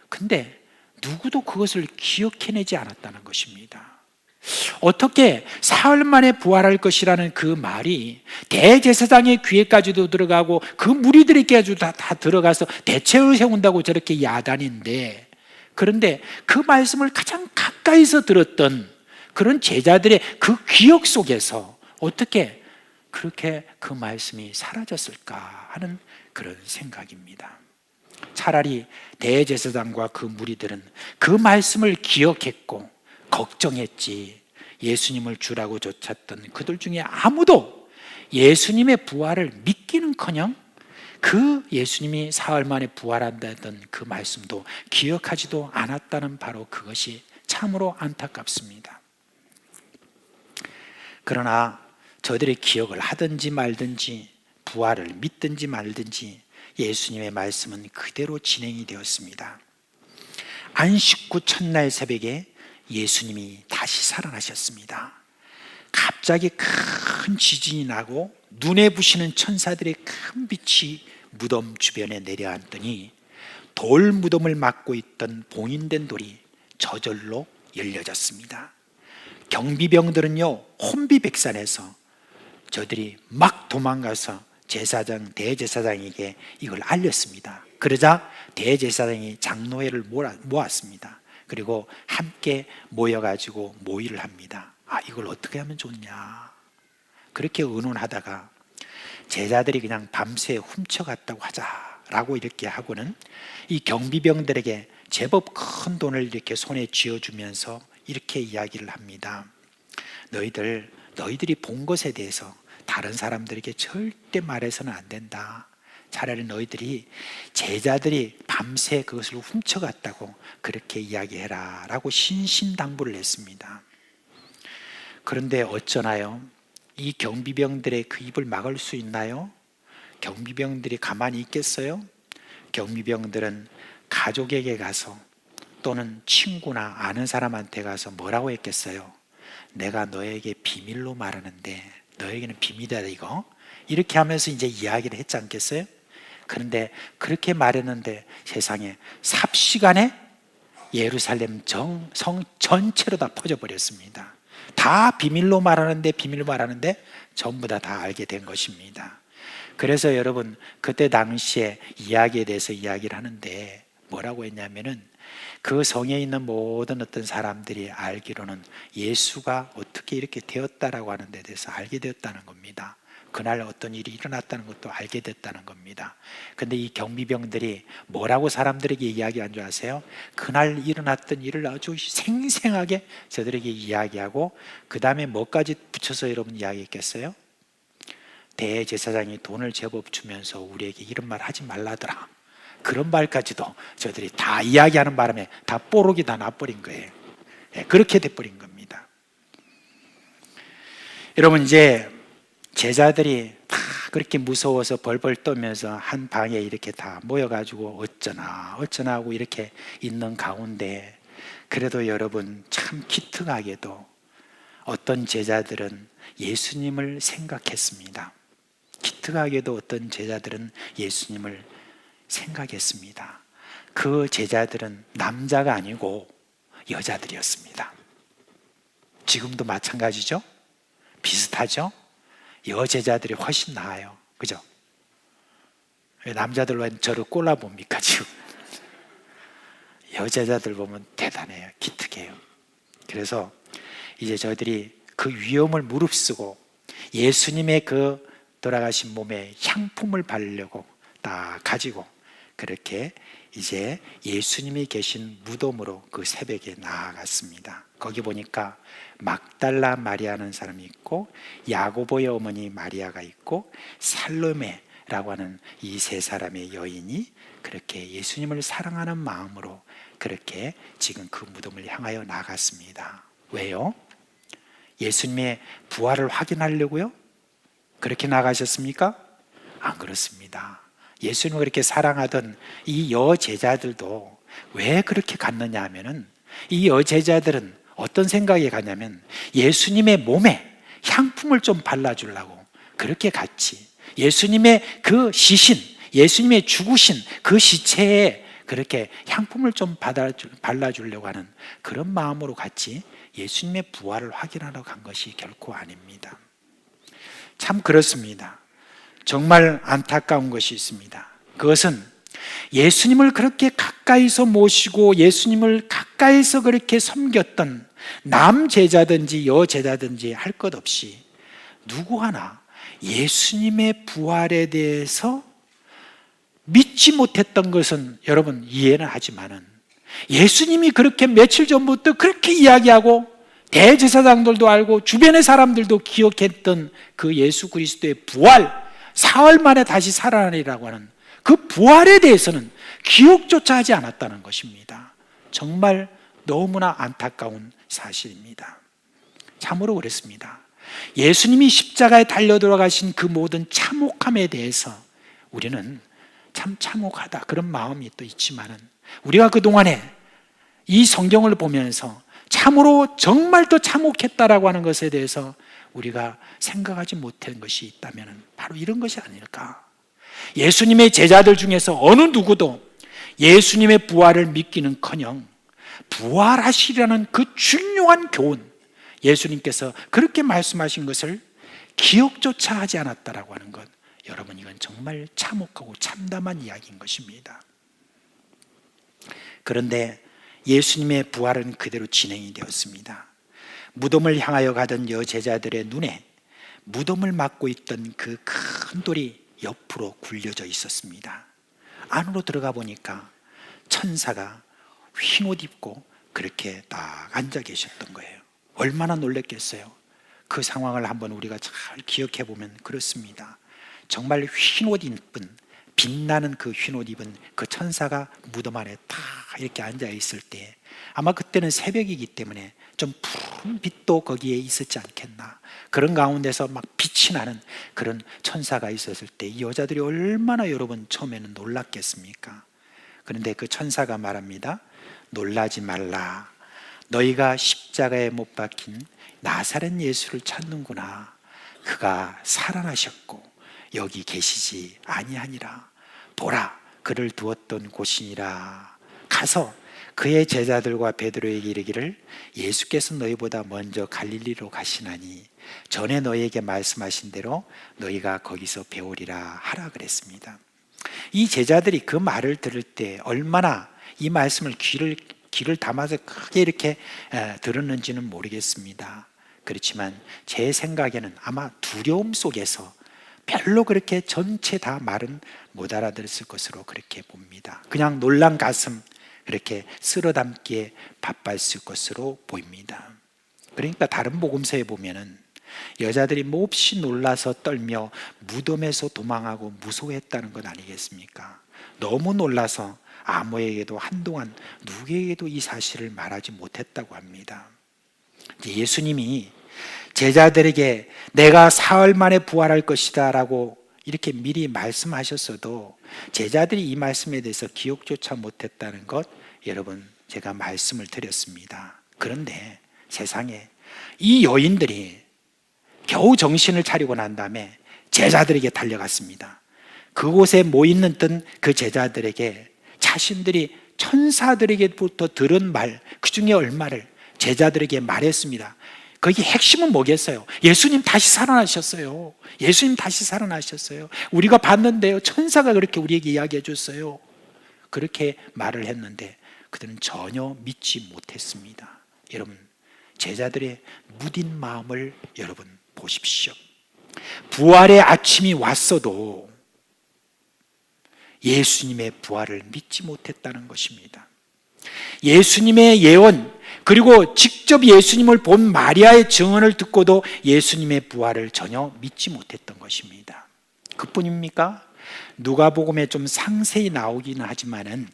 근데 누구도 그것을 기억해내지 않았다는 것입니다. 어떻게 사흘 만에 부활할 것이라는 그 말이 대제사장의 귀에까지도 들어가고 그 무리들에게까지도 다 들어가서 대책을 세운다고 저렇게 야단인데, 그런데 그 말씀을 가장 가까이서 들었던 그런 제자들의 그 기억 속에서 어떻게 그렇게 그 말씀이 사라졌을까 하는 그런 생각입니다. 차라리 대제사장과 그 무리들은 그 말씀을 기억했고 걱정했지, 예수님을 주라고 쫓았던 그들 중에 아무도 예수님의 부활을 믿기는커녕 그 예수님이 사흘 만에 부활한다던 그 말씀도 기억하지도 않았다는 바로 그것이 참으로 안타깝습니다. 그러나 저들의 기억을 하든지 말든지 부활을 믿든지 말든지 예수님의 말씀은 그대로 진행이 되었습니다. 안식 후 첫날 새벽에 예수님이 다시 살아나셨습니다. 갑자기 큰 지진이 나고 눈에 부시는 천사들의 큰 빛이 무덤 주변에 내려앉더니 돌 무덤을 막고 있던 봉인된 돌이 저절로 열려졌습니다. 경비병들은요, 혼비백산해서 저들이 막 도망가서 대제사장에게 이걸 알렸습니다. 그러자 대제사장이 장로회를 모았습니다. 그리고 함께 모여가지고 모의를 합니다. 이걸 어떻게 하면 좋냐, 그렇게 의논하다가 제자들이 그냥 밤새 훔쳐갔다고 하자라고 이렇게 하고는 이 경비병들에게 제법 큰 돈을 이렇게 손에 쥐어주면서 이렇게 이야기를 합니다. 너희들이 본 것에 대해서 다른 사람들에게 절대 말해서는 안 된다. 차라리 너희들이 제자들이 밤새 그것을 훔쳐갔다고 그렇게 이야기해라 라고 신신당부를 했습니다. 그런데 어쩌나요? 이 경비병들의 그 입을 막을 수 있나요? 경비병들이 가만히 있겠어요? 경비병들은 가족에게 가서 또는 친구나 아는 사람한테 가서 뭐라고 했겠어요? 내가 너에게 비밀로 말하는데 너에게는 비밀이다 이거, 이렇게 하면서 이제 이야기를 했지 않겠어요? 그런데 그렇게 말했는데 세상에 삽시간에 예루살렘 성 전체로 다 퍼져버렸습니다. 다 비밀로 말하는데 전부 다 알게 된 것입니다. 그래서 여러분, 그때 당시에 이야기에 대해서 이야기를 하는데 뭐라고 했냐면은 그 성에 있는 모든 어떤 사람들이 알기로는 예수가 어떻게 이렇게 되었다라고 하는 데 대해서 알게 되었다는 겁니다. 그날 어떤 일이 일어났다는 것도 알게 됐다는 겁니다. 근데 이 경비병들이 뭐라고 사람들에게 이야기한 줄 아세요? 그날 일어났던 일을 아주 생생하게 저들에게 이야기하고 그 다음에 뭐까지 붙여서 여러분 이야기했겠어요? 대제사장이 돈을 제법 주면서 우리에게 이런 말 하지 말라더라, 그런 말까지도 저들이 다 이야기하는 바람에 다 뽀록이 다 나버린 거예요. 그렇게 돼버린 겁니다. 여러분, 이제 제자들이 다 그렇게 무서워서 벌벌 떠면서 한 방에 이렇게 다 모여가지고 어쩌나 하고 이렇게 있는 가운데, 그래도 여러분 참 기특하게도 어떤 제자들은 예수님을 생각했습니다. 기특하게도 어떤 제자들은 예수님을 생각했습니다. 그 제자들은 남자가 아니고 여자들이었습니다. 지금도 마찬가지죠? 비슷하죠? 여제자들이 훨씬 나아요. 그죠? 왜 남자들 왜 저를 꼴라봅니까 지금? 여제자들 보면 대단해요. 기특해요. 그래서 이제 저희들이 그 위험을 무릅쓰고 예수님의 그 돌아가신 몸에 향품을 바르려고 딱 가지고 그렇게 이제 예수님이 계신 무덤으로 그 새벽에 나아갔습니다. 거기 보니까 막달라 마리아라는 사람이 있고 야고보의 어머니 마리아가 있고 살로메라고 하는 이 세 사람의 여인이 그렇게 예수님을 사랑하는 마음으로 그렇게 지금 그 무덤을 향하여 나갔습니다. 왜요? 예수님의 부활을 확인하려고요? 그렇게 나가셨습니까? 안 그렇습니다. 예수님을 그렇게 사랑하던 이 여제자들도 왜 그렇게 갔느냐 하면은, 이 여제자들은 어떤 생각에 갔냐면 예수님의 몸에 향품을 좀 발라주려고 그렇게 갔지, 예수님의 그 시신, 예수님의 죽으신 그 시체에 그렇게 향품을 좀 발라주려고 하는 그런 마음으로 갔지, 예수님의 부활을 확인하러 간 것이 결코 아닙니다. 참 그렇습니다. 정말 안타까운 것이 있습니다. 그것은 예수님을 그렇게 가까이서 모시고 예수님을 가까이서 그렇게 섬겼던 남제자든지 여제자든지 할 것 없이 누구 하나 예수님의 부활에 대해서 믿지 못했던 것은 여러분 이해는 하지만은, 예수님이 그렇게 며칠 전부터 그렇게 이야기하고 대제사장들도 알고 주변의 사람들도 기억했던 그 예수 그리스도의 부활, 사흘 만에 다시 살아나리라고 하는 그 부활에 대해서는 기억조차 하지 않았다는 것입니다. 정말 너무나 안타까운 사실입니다. 참으로 그렇습니다. 예수님이 십자가에 달려 돌아가신 그 모든 참혹함에 대해서 우리는 참 참혹하다 그런 마음이 또 있지만은, 우리가 그동안에 이 성경을 보면서 참으로 정말 더 참혹했다라고 하는 것에 대해서 우리가 생각하지 못한 것이 있다면 바로 이런 것이 아닐까. 예수님의 제자들 중에서 어느 누구도 예수님의 부활을 믿기는커녕 부활하시려는 그 중요한 교훈, 예수님께서 그렇게 말씀하신 것을 기억조차 하지 않았다라고 하는 것, 여러분 이건 정말 참혹하고 참담한 이야기인 것입니다. 그런데 예수님의 부활은 그대로 진행이 되었습니다. 무덤을 향하여 가던 여제자들의 눈에 무덤을 막고 있던 그 큰 돌이 옆으로 굴려져 있었습니다. 안으로 들어가 보니까 천사가 흰 옷 입고 그렇게 딱 앉아 계셨던 거예요. 얼마나 놀랐겠어요. 그 상황을 한번 우리가 잘 기억해 보면 그렇습니다. 정말 흰 옷 입은, 빛나는 그 흰 옷 입은 그 천사가 무덤 안에 딱 이렇게 앉아 있을 때, 아마 그때는 새벽이기 때문에 좀 푸른 빛도 거기에 있었지 않겠나. 그런 가운데서 막 빛이 나는 그런 천사가 있었을 때 이 여자들이 얼마나 여러분 처음에는 놀랐겠습니까? 그런데 그 천사가 말합니다. 놀라지 말라. 너희가 십자가에 못 박힌 나사렛 예수를 찾는구나. 그가 살아나셨고 여기 계시지 아니하니라. 보라, 그를 두었던 곳이니라. 가서 그의 제자들과 베드로에게 이르기를 예수께서 너희보다 먼저 갈릴리로 가시나니 전에 너희에게 말씀하신 대로 너희가 거기서 배우리라 하라 그랬습니다. 이 제자들이 그 말을 들을 때 얼마나 이 말씀을 귀를 담아서 크게 이렇게 들었는지는 모르겠습니다. 그렇지만 제 생각에는 아마 두려움 속에서 별로 그렇게 전체 다 말은 못 알아들었을 것으로 그렇게 봅니다. 그냥 놀란 가슴 그렇게 쓸어 담기에 바빴을 것으로 보입니다. 그러니까 다른 복음서에 보면은 여자들이 몹시 놀라서 떨며 무덤에서 도망하고 무서워했다는 것 아니겠습니까? 너무 놀라서 아무에게도 한동안 누구에게도 이 사실을 말하지 못했다고 합니다. 예수님이 제자들에게 내가 사흘 만에 부활할 것이다 라고 이렇게 미리 말씀하셨어도 제자들이 이 말씀에 대해서 기억조차 못했다는 것, 여러분 제가 말씀을 드렸습니다. 그런데 세상에 이 여인들이 겨우 정신을 차리고 난 다음에 제자들에게 달려갔습니다. 그곳에 모이는 그 제자들에게 자신들이 천사들에게부터 들은 말, 그 중에 얼마를 제자들에게 말했습니다. 거기 핵심은 뭐겠어요? 예수님 다시 살아나셨어요. 예수님 다시 살아나셨어요. 우리가 봤는데요, 천사가 그렇게 우리에게 이야기해 줬어요. 그렇게 말을 했는데 그들은 전혀 믿지 못했습니다. 여러분, 제자들의 무딘 마음을 여러분 보십시오. 부활의 아침이 왔어도 예수님의 부활을 믿지 못했다는 것입니다. 예수님의 예언, 그리고 직접 예수님을 본 마리아의 증언을 듣고도 예수님의 부활을 전혀 믿지 못했던 것입니다. 그뿐입니까? 누가복음에 좀 상세히 나오기는 하지만은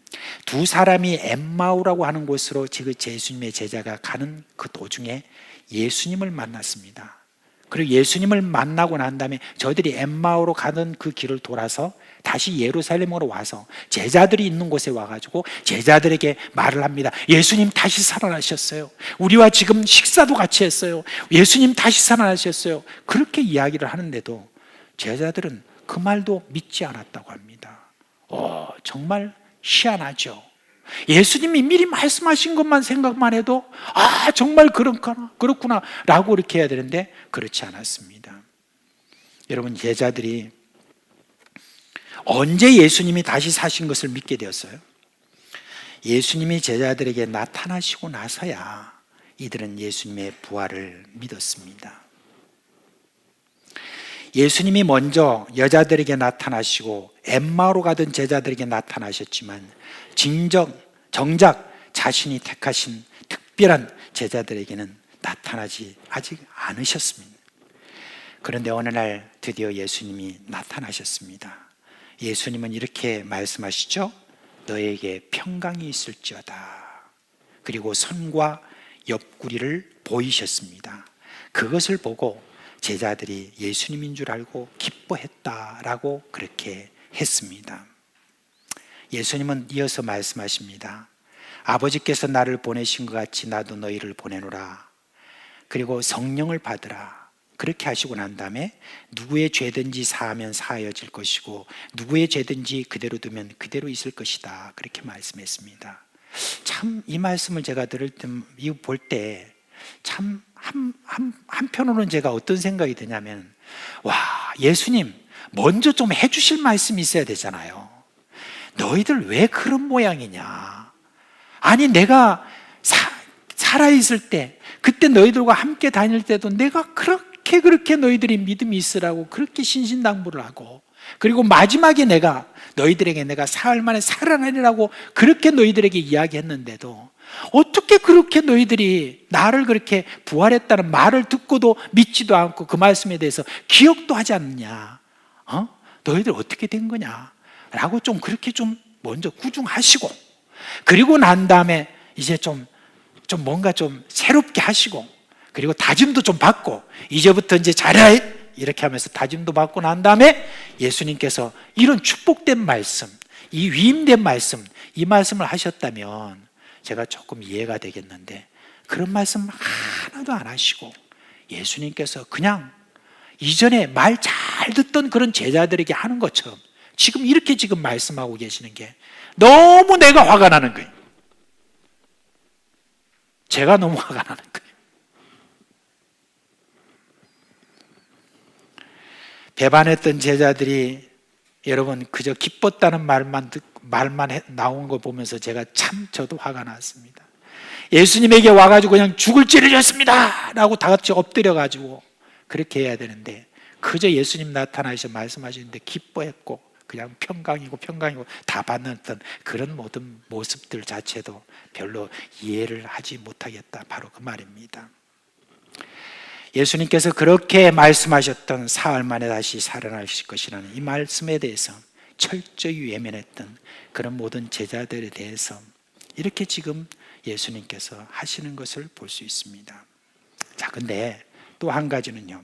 두 사람이 엠마오라고 하는 곳으로 지금 예수님의 제자가 가는 그 도중에 예수님을 만났습니다. 그리고 예수님을 만나고 난 다음에 저들이 엠마오로 가던 그 길을 돌아서 다시 예루살렘으로 와서 제자들이 있는 곳에 와가지고 제자들에게 말을 합니다. 예수님 다시 살아나셨어요. 우리와 지금 식사도 같이 했어요. 예수님 다시 살아나셨어요. 그렇게 이야기를 하는데도 제자들은 그 말도 믿지 않았다고 합니다. 정말 희한하죠. 예수님이 미리 말씀하신 것만 생각만 해도 정말 그렇구나 라고 이렇게 해야 되는데 그렇지 않았습니다. 여러분, 제자들이 언제 예수님이 다시 사신 것을 믿게 되었어요? 예수님이 제자들에게 나타나시고 나서야 이들은 예수님의 부활을 믿었습니다. 예수님이 먼저 여자들에게 나타나시고 엠마오로 가던 제자들에게 나타나셨지만 정작 자신이 택하신 특별한 제자들에게는 나타나지 아직 않으셨습니다. 그런데 어느 날 드디어 예수님이 나타나셨습니다. 예수님은 이렇게 말씀하시죠. 너에게 평강이 있을지어다. 그리고 손과 옆구리를 보이셨습니다. 그것을 보고 제자들이 예수님인 줄 알고 기뻐했다라고 그렇게 했습니다. 예수님은 이어서 말씀하십니다. 아버지께서 나를 보내신 것 같이 나도 너희를 보내노라. 그리고 성령을 받으라. 그렇게 하시고 난 다음에 누구의 죄든지 사하면 사하여질 것이고 누구의 죄든지 그대로 두면 그대로 있을 것이다. 그렇게 말씀했습니다. 참 이 말씀을 제가 들을 때, 이거 볼 때 참 한편으로는 제가 어떤 생각이 드냐면 예수님 먼저 좀 해주실 말씀이 있어야 되잖아요. 너희들 왜 그런 모양이냐? 아니 내가 살아있을 때 그때 너희들과 함께 다닐 때도 내가 그렇게 너희들이 믿음이 있으라고 그렇게 신신당부를 하고 그리고 마지막에 너희들에게 내가 사흘 만에 살아나리라고 그렇게 너희들에게 이야기했는데도 어떻게 그렇게 너희들이 나를 그렇게 부활했다는 말을 듣고도 믿지도 않고 그 말씀에 대해서 기억도 하지 않느냐? 너희들 어떻게 된 거냐? 라고 좀 그렇게 좀 먼저 구중하시고 그리고 난 다음에 이제 좀 뭔가 좀 새롭게 하시고 그리고 다짐도 좀 받고 이제부터 이제 잘해 이렇게 하면서 다짐도 받고 난 다음에 예수님께서 이런 축복된 말씀, 이 위임된 말씀, 이 말씀을 하셨다면 제가 조금 이해가 되겠는데 그런 말씀 하나도 안 하시고 예수님께서 그냥 이전에 말 잘 듣던 그런 제자들에게 하는 것처럼 지금 이렇게 말씀하고 계시는 게 너무 내가 화가 나는 거예요. 제가 너무 화가 나는 거예요. 배반했던 제자들이 여러분 그저 기뻤다는 말만 나온 거 보면서 제가 참 저도 화가 났습니다. 예수님에게 와가지고 그냥 죽을 찌를 졌습니다 라고 다 같이 엎드려가지고 그렇게 해야 되는데 그저 예수님 나타나셔 말씀하시는데 기뻐했고 그냥 평강이고 다 받았던 그런 모든 모습들 자체도 별로 이해를 하지 못하겠다. 바로 그 말입니다. 예수님께서 그렇게 말씀하셨던 사흘 만에 다시 살아나실 것이라는 이 말씀에 대해서 철저히 외면했던 그런 모든 제자들에 대해서 이렇게 지금 예수님께서 하시는 것을 볼 수 있습니다. 자, 근데 또 한 가지는요.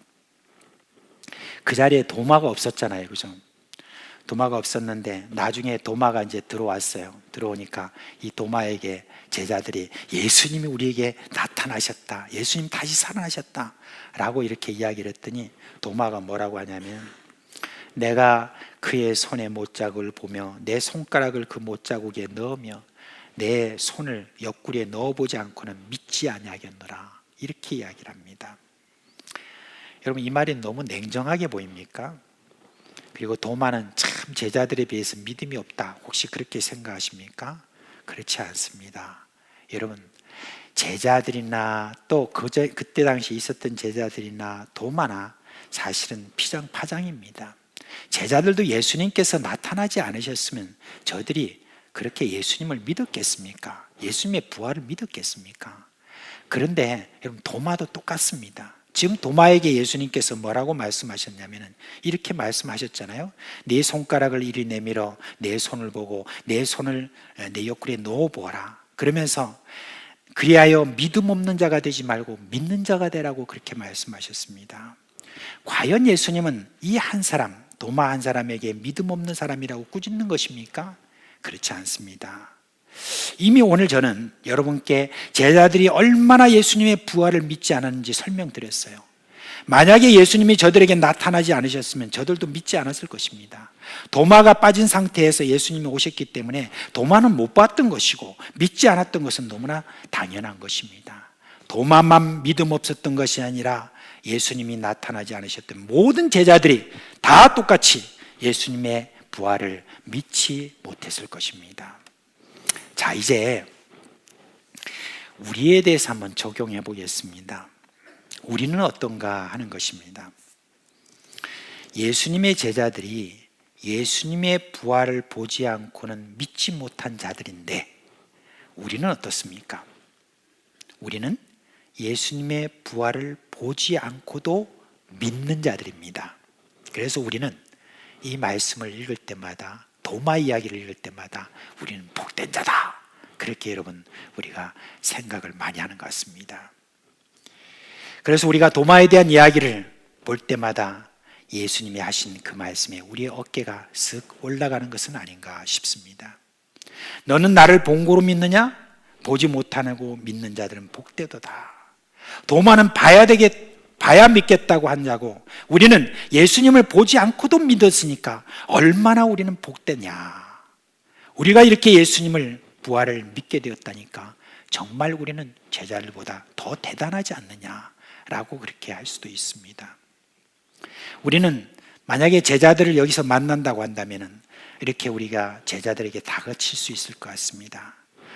그 자리에 도마가 없었잖아요. 그죠? 도마가 없었는데 나중에 도마가 이제 들어왔어요. 들어오니까 이 도마에게 제자들이 예수님이 우리에게 나타나셨다. 예수님 다시 살아나셨다. 라고 이렇게 이야기를 했더니 도마가 뭐라고 하냐면 내가 그의 손의 못자국을 보며 내 손가락을 그 못자국에 넣으며 내 손을 옆구리에 넣어보지 않고는 믿지 아니하겠노라. 이렇게 이야기를 합니다. 여러분 이 말이 너무 냉정하게 보입니까? 그리고 도마는 참 제자들에 비해서 믿음이 없다. 혹시 그렇게 생각하십니까? 그렇지 않습니다. 여러분 제자들이나 또 그때 당시 있었던 제자들이나 도마나 사실은 피장파장입니다. 제자들도 예수님께서 나타나지 않으셨으면 저들이 그렇게 예수님을 믿었겠습니까? 예수님의 부활을 믿었겠습니까? 그런데 여러분 도마도 똑같습니다. 지금 도마에게 예수님께서 뭐라고 말씀하셨냐면 이렇게 말씀하셨잖아요. 네 손가락을 이리 내밀어 내 손을 보고 내 손을 내 옆구리에 넣어보아라. 그러면서 그리하여 믿음 없는 자가 되지 말고 믿는 자가 되라고 그렇게 말씀하셨습니다. 과연 예수님은 이 한 사람, 도마 한 사람에게 믿음 없는 사람이라고 꾸짖는 것입니까? 그렇지 않습니다. 이미 오늘 저는 여러분께 제자들이 얼마나 예수님의 부활을 믿지 않았는지 설명드렸어요. 만약에 예수님이 저들에게 나타나지 않으셨으면 저들도 믿지 않았을 것입니다. 도마가 빠진 상태에서 예수님이 오셨기 때문에 도마는 못 봤던 것이고 믿지 않았던 것은 너무나 당연한 것입니다. 도마만 믿음 없었던 것이 아니라 예수님이 나타나지 않으셨던 모든 제자들이 다 똑같이 예수님의 부활을 믿지 못했을 것입니다. 자, 이제 우리에 대해서 한번 적용해 보겠습니다. 우리는 어떤가 하는 것입니다. 예수님의 제자들이 예수님의 부활을 보지 않고는 믿지 못한 자들인데 우리는 어떻습니까? 우리는 예수님의 부활을 보지 않고도 믿는 자들입니다. 그래서 우리는 이 말씀을 읽을 때마다 도마 이야기를 읽을 때마다 우리는 복된 자다. 그렇게 여러분 우리가 생각을 많이 하는 것 같습니다. 그래서 우리가 도마에 대한 이야기를 볼 때마다 예수님이 하신 그 말씀에 우리의 어깨가 쓱 올라가는 것은 아닌가 싶습니다. 너는 나를 본고로 믿느냐? 보지 못하고 믿는 자들은 복되도다. 도마는 봐야 믿겠다고 하냐고 우리는 예수님을 보지 않고도 믿었으니까 얼마나 우리는 복되냐. 우리가 이렇게 예수님을 부활을 믿게 되었다니까 정말 우리는 제자들보다 더 대단하지 않느냐라고 그렇게 할 수도 있습니다. 우리는 만약에 제자들을 여기서 만난다고 한다면 이렇게 우리가 제자들에게 다그칠 수 있을 것 같습니다.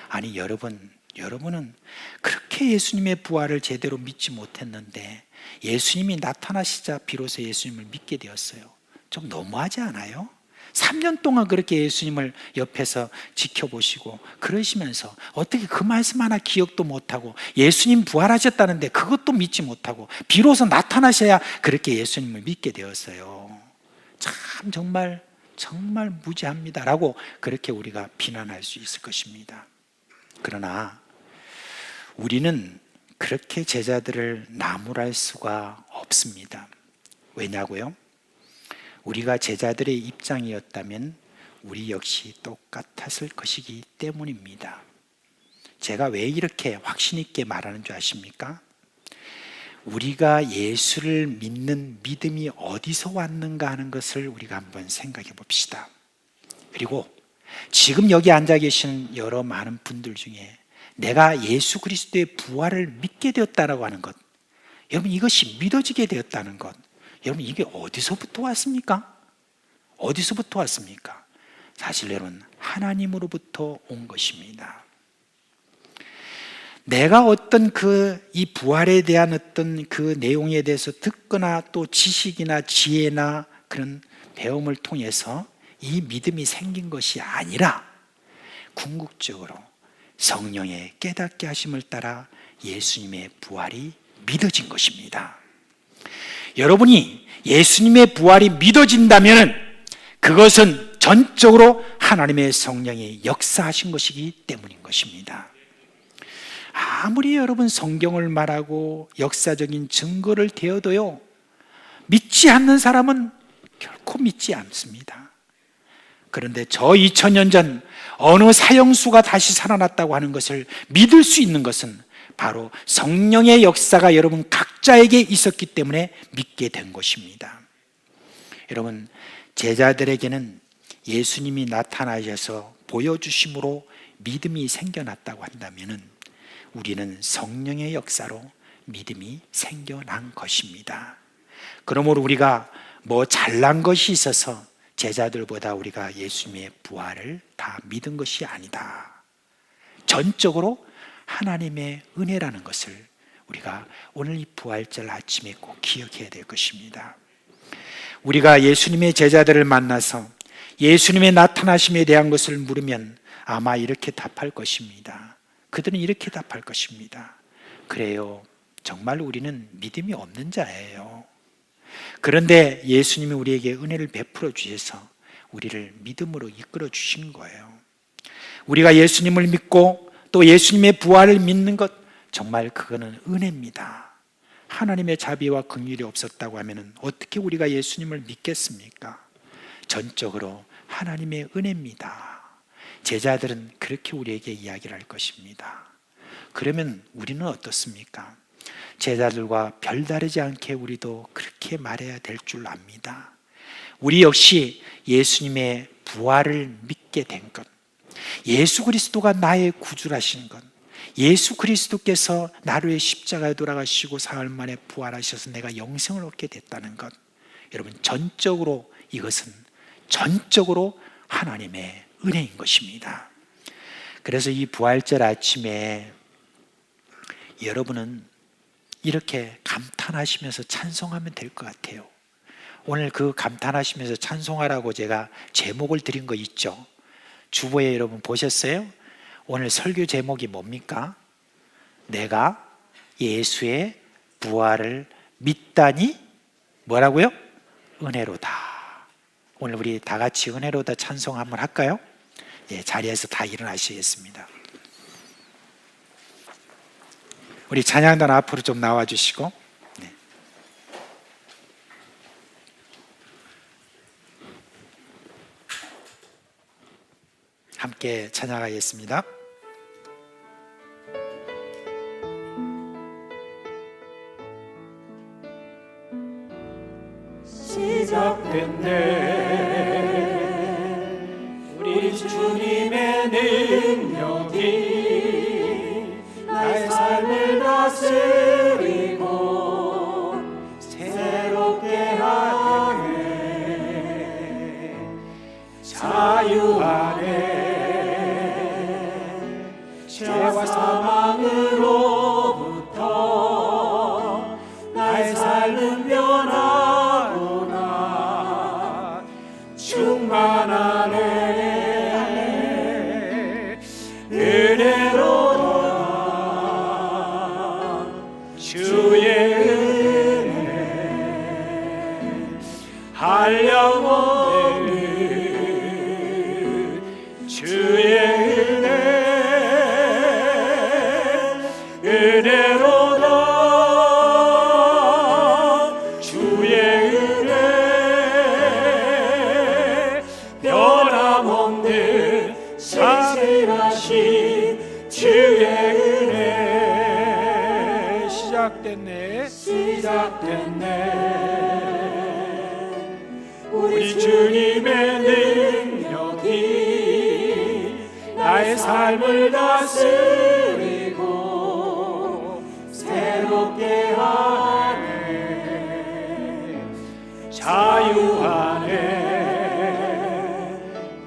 아니 여러분은 그렇게 예수님의 부활을 제대로 믿지 못했는데 예수님이 나타나시자 비로소 예수님을 믿게 되었어요. 좀 너무하지 않아요? 3년 동안 그렇게 예수님을 옆에서 지켜보시고 그러시면서 어떻게 그 말씀 하나 기억도 못하고 예수님 부활하셨다는데 그것도 믿지 못하고 비로소 나타나셔야 그렇게 예수님을 믿게 되었어요. 참 정말 무지합니다라고 그렇게 우리가 비난할 수 있을 것입니다. 그러나 우리는 그렇게 제자들을 나무랄 수가 없습니다. 왜냐고요? 우리가 제자들의 입장이었다면 우리 역시 똑같았을 것이기 때문입니다. 제가 왜 이렇게 확신 있게 말하는 줄 아십니까? 우리가 예수를 믿는 믿음이 어디서 왔는가 하는 것을 우리가 한번 생각해 봅시다. 그리고 지금 여기 앉아 계시는 여러 많은 분들 중에 내가 예수 그리스도의 부활을 믿게 되었다라고 하는 것, 여러분 이것이 믿어지게 되었다는 것, 여러분 이게 어디서부터 왔습니까? 어디서부터 왔습니까? 사실 여러분 하나님으로부터 온 것입니다. 내가 어떤 이 부활에 대한 어떤 그 내용에 대해서 듣거나 또 지식이나 지혜나 그런 배움을 통해서 이 믿음이 생긴 것이 아니라 궁극적으로 성령의 깨닫게 하심을 따라 예수님의 부활이 믿어진 것입니다. 여러분이 예수님의 부활이 믿어진다면 그것은 전적으로 하나님의 성령이 역사하신 것이기 때문인 것입니다. 아무리 여러분 성경을 말하고 역사적인 증거를 대어도요, 믿지 않는 사람은 결코 믿지 않습니다. 그런데 저 2000년 전 어느 사형수가 다시 살아났다고 하는 것을 믿을 수 있는 것은 바로 성령의 역사가 여러분 각자에게 있었기 때문에 믿게 된 것입니다. 여러분, 제자들에게는 예수님이 나타나셔서 보여주심으로 믿음이 생겨났다고 한다면 우리는 성령의 역사로 믿음이 생겨난 것입니다. 그러므로 우리가 뭐 잘난 것이 있어서 제자들보다 우리가 예수님의 부활을 다 믿은 것이 아니다. 전적으로 하나님의 은혜라는 것을 우리가 오늘 이 부활절 아침에 꼭 기억해야 될 것입니다. 우리가 예수님의 제자들을 만나서 예수님의 나타나심에 대한 것을 물으면 아마 이렇게 답할 것입니다. 그들은 이렇게 답할 것입니다. 그래요, 정말 우리는 믿음이 없는 자예요. 그런데 예수님이 우리에게 은혜를 베풀어 주셔서 우리를 믿음으로 이끌어 주신 거예요. 우리가 예수님을 믿고 또 예수님의 부활을 믿는 것, 정말 그거는 은혜입니다. 하나님의 자비와 긍휼이 없었다고 하면 어떻게 우리가 예수님을 믿겠습니까? 전적으로 하나님의 은혜입니다. 제자들은 그렇게 우리에게 이야기를 할 것입니다. 그러면 우리는 어떻습니까? 제자들과 별다르지 않게 우리도 그렇게 말해야 될 줄 압니다. 우리 역시 예수님의 부활을 믿게 된 것, 예수 그리스도가 나의 구주라신 것, 예수 그리스도께서 나를 위해 십자가에 돌아가시고 사흘 만에 부활하셔서 내가 영생을 얻게 됐다는 것, 여러분 전적으로 이것은 전적으로 하나님의 은혜인 것입니다. 그래서 이 부활절 아침에 여러분은 이렇게 감탄하시면서 찬송하면 될 것 같아요. 오늘 그 감탄하시면서 찬송하라고 제가 제목을 드린 거 있죠? 주보에 여러분 보셨어요? 오늘 설교 제목이 뭡니까? 내가 예수의 부활을 믿다니 뭐라고요? 은혜로다. 오늘 우리 다 같이 은혜로다 찬송 한번 할까요? 예, 자리에서 다 일어나시겠습니다. 우리 찬양단 앞으로 좀 나와주시고, 네. 함께 찬양하겠습니다. 시작됐네 우리 주님의 능력이 나의 삶을 다스리고 새롭게 하네 자유 안에 죄와 사망으로부터 나의 삶은 변하구나 충만하네 은혜로다 주의 은혜 한량없는 주의 은혜로다 주의 은혜 변함없는 신실하신 주의 은혜 시작됐네 우리 주님의 능력이 나의 삶을 다스리고 새롭게 하네 자유 안에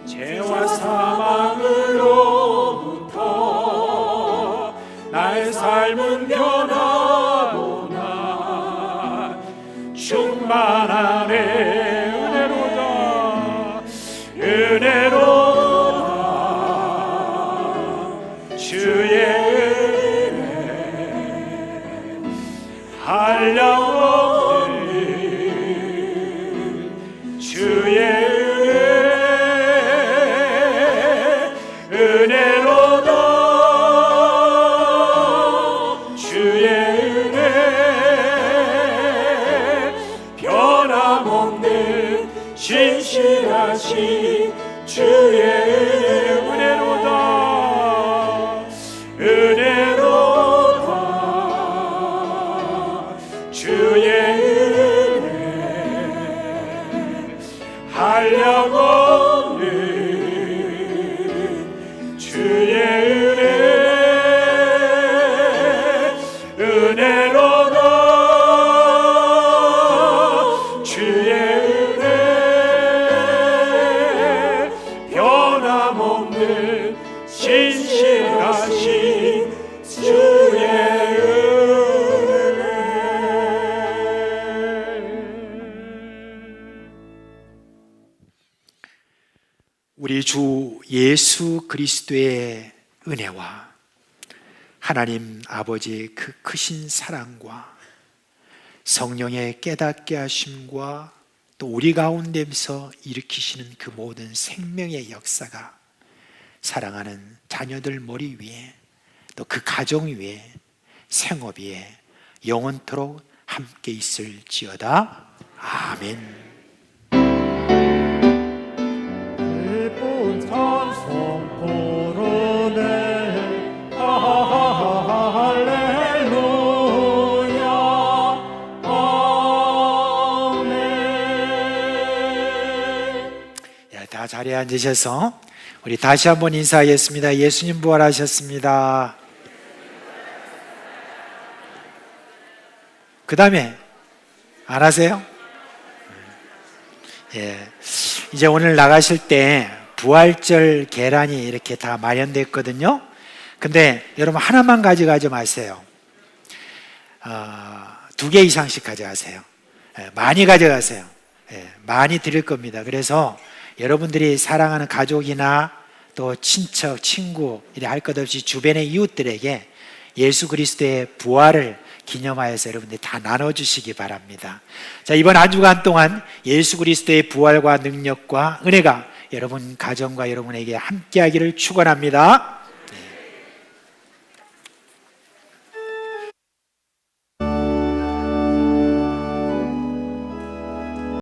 죄와 사망으로부터 나의 은혜로다 주의 은혜 한량없는 주의 은혜로다 주의 은혜 변함없는 신실하신 주의 은혜로다 은혜로다 주의 은혜 한량없는 주의 은혜 은혜로다 주의 은혜 변함없는 신실하신 주의 은혜 우리 주 예수 그리스도의 은혜와 하나님 아버지의 그 크신 사랑과 성령의 깨닫게 하심과 또 우리 가운데서 일으키시는 그 모든 생명의 역사가 사랑하는 자녀들 머리 위에 또 그 가정 위에 생업 위에 영원토록 함께 있을지어다. 아멘. 기쁜 찬송 부르네 할렐루야 아멘. 다 자리에 앉으셔서 우리 다시 한번 인사하겠습니다. 예수님 부활하셨습니다. 그 다음에 안 하세요? 예. 이제 오늘 나가실 때 부활절 계란이 이렇게 다 마련됐거든요. 근데 여러분 하나만 가져가지 마세요. 2개 이상씩 가져가세요. 예, 많이 가져가세요. 예, 많이 드릴 겁니다. 그래서 여러분들이 사랑하는 가족이나 또 친척, 친구 이래 할 것 없이 주변의 이웃들에게 예수 그리스도의 부활을 기념하여서 여러분들이 다 나눠주시기 바랍니다. 자, 이번 한 주간 동안 예수 그리스도의 부활과 능력과 은혜가 여러분 가정과 여러분에게 함께하기를 축원합니다.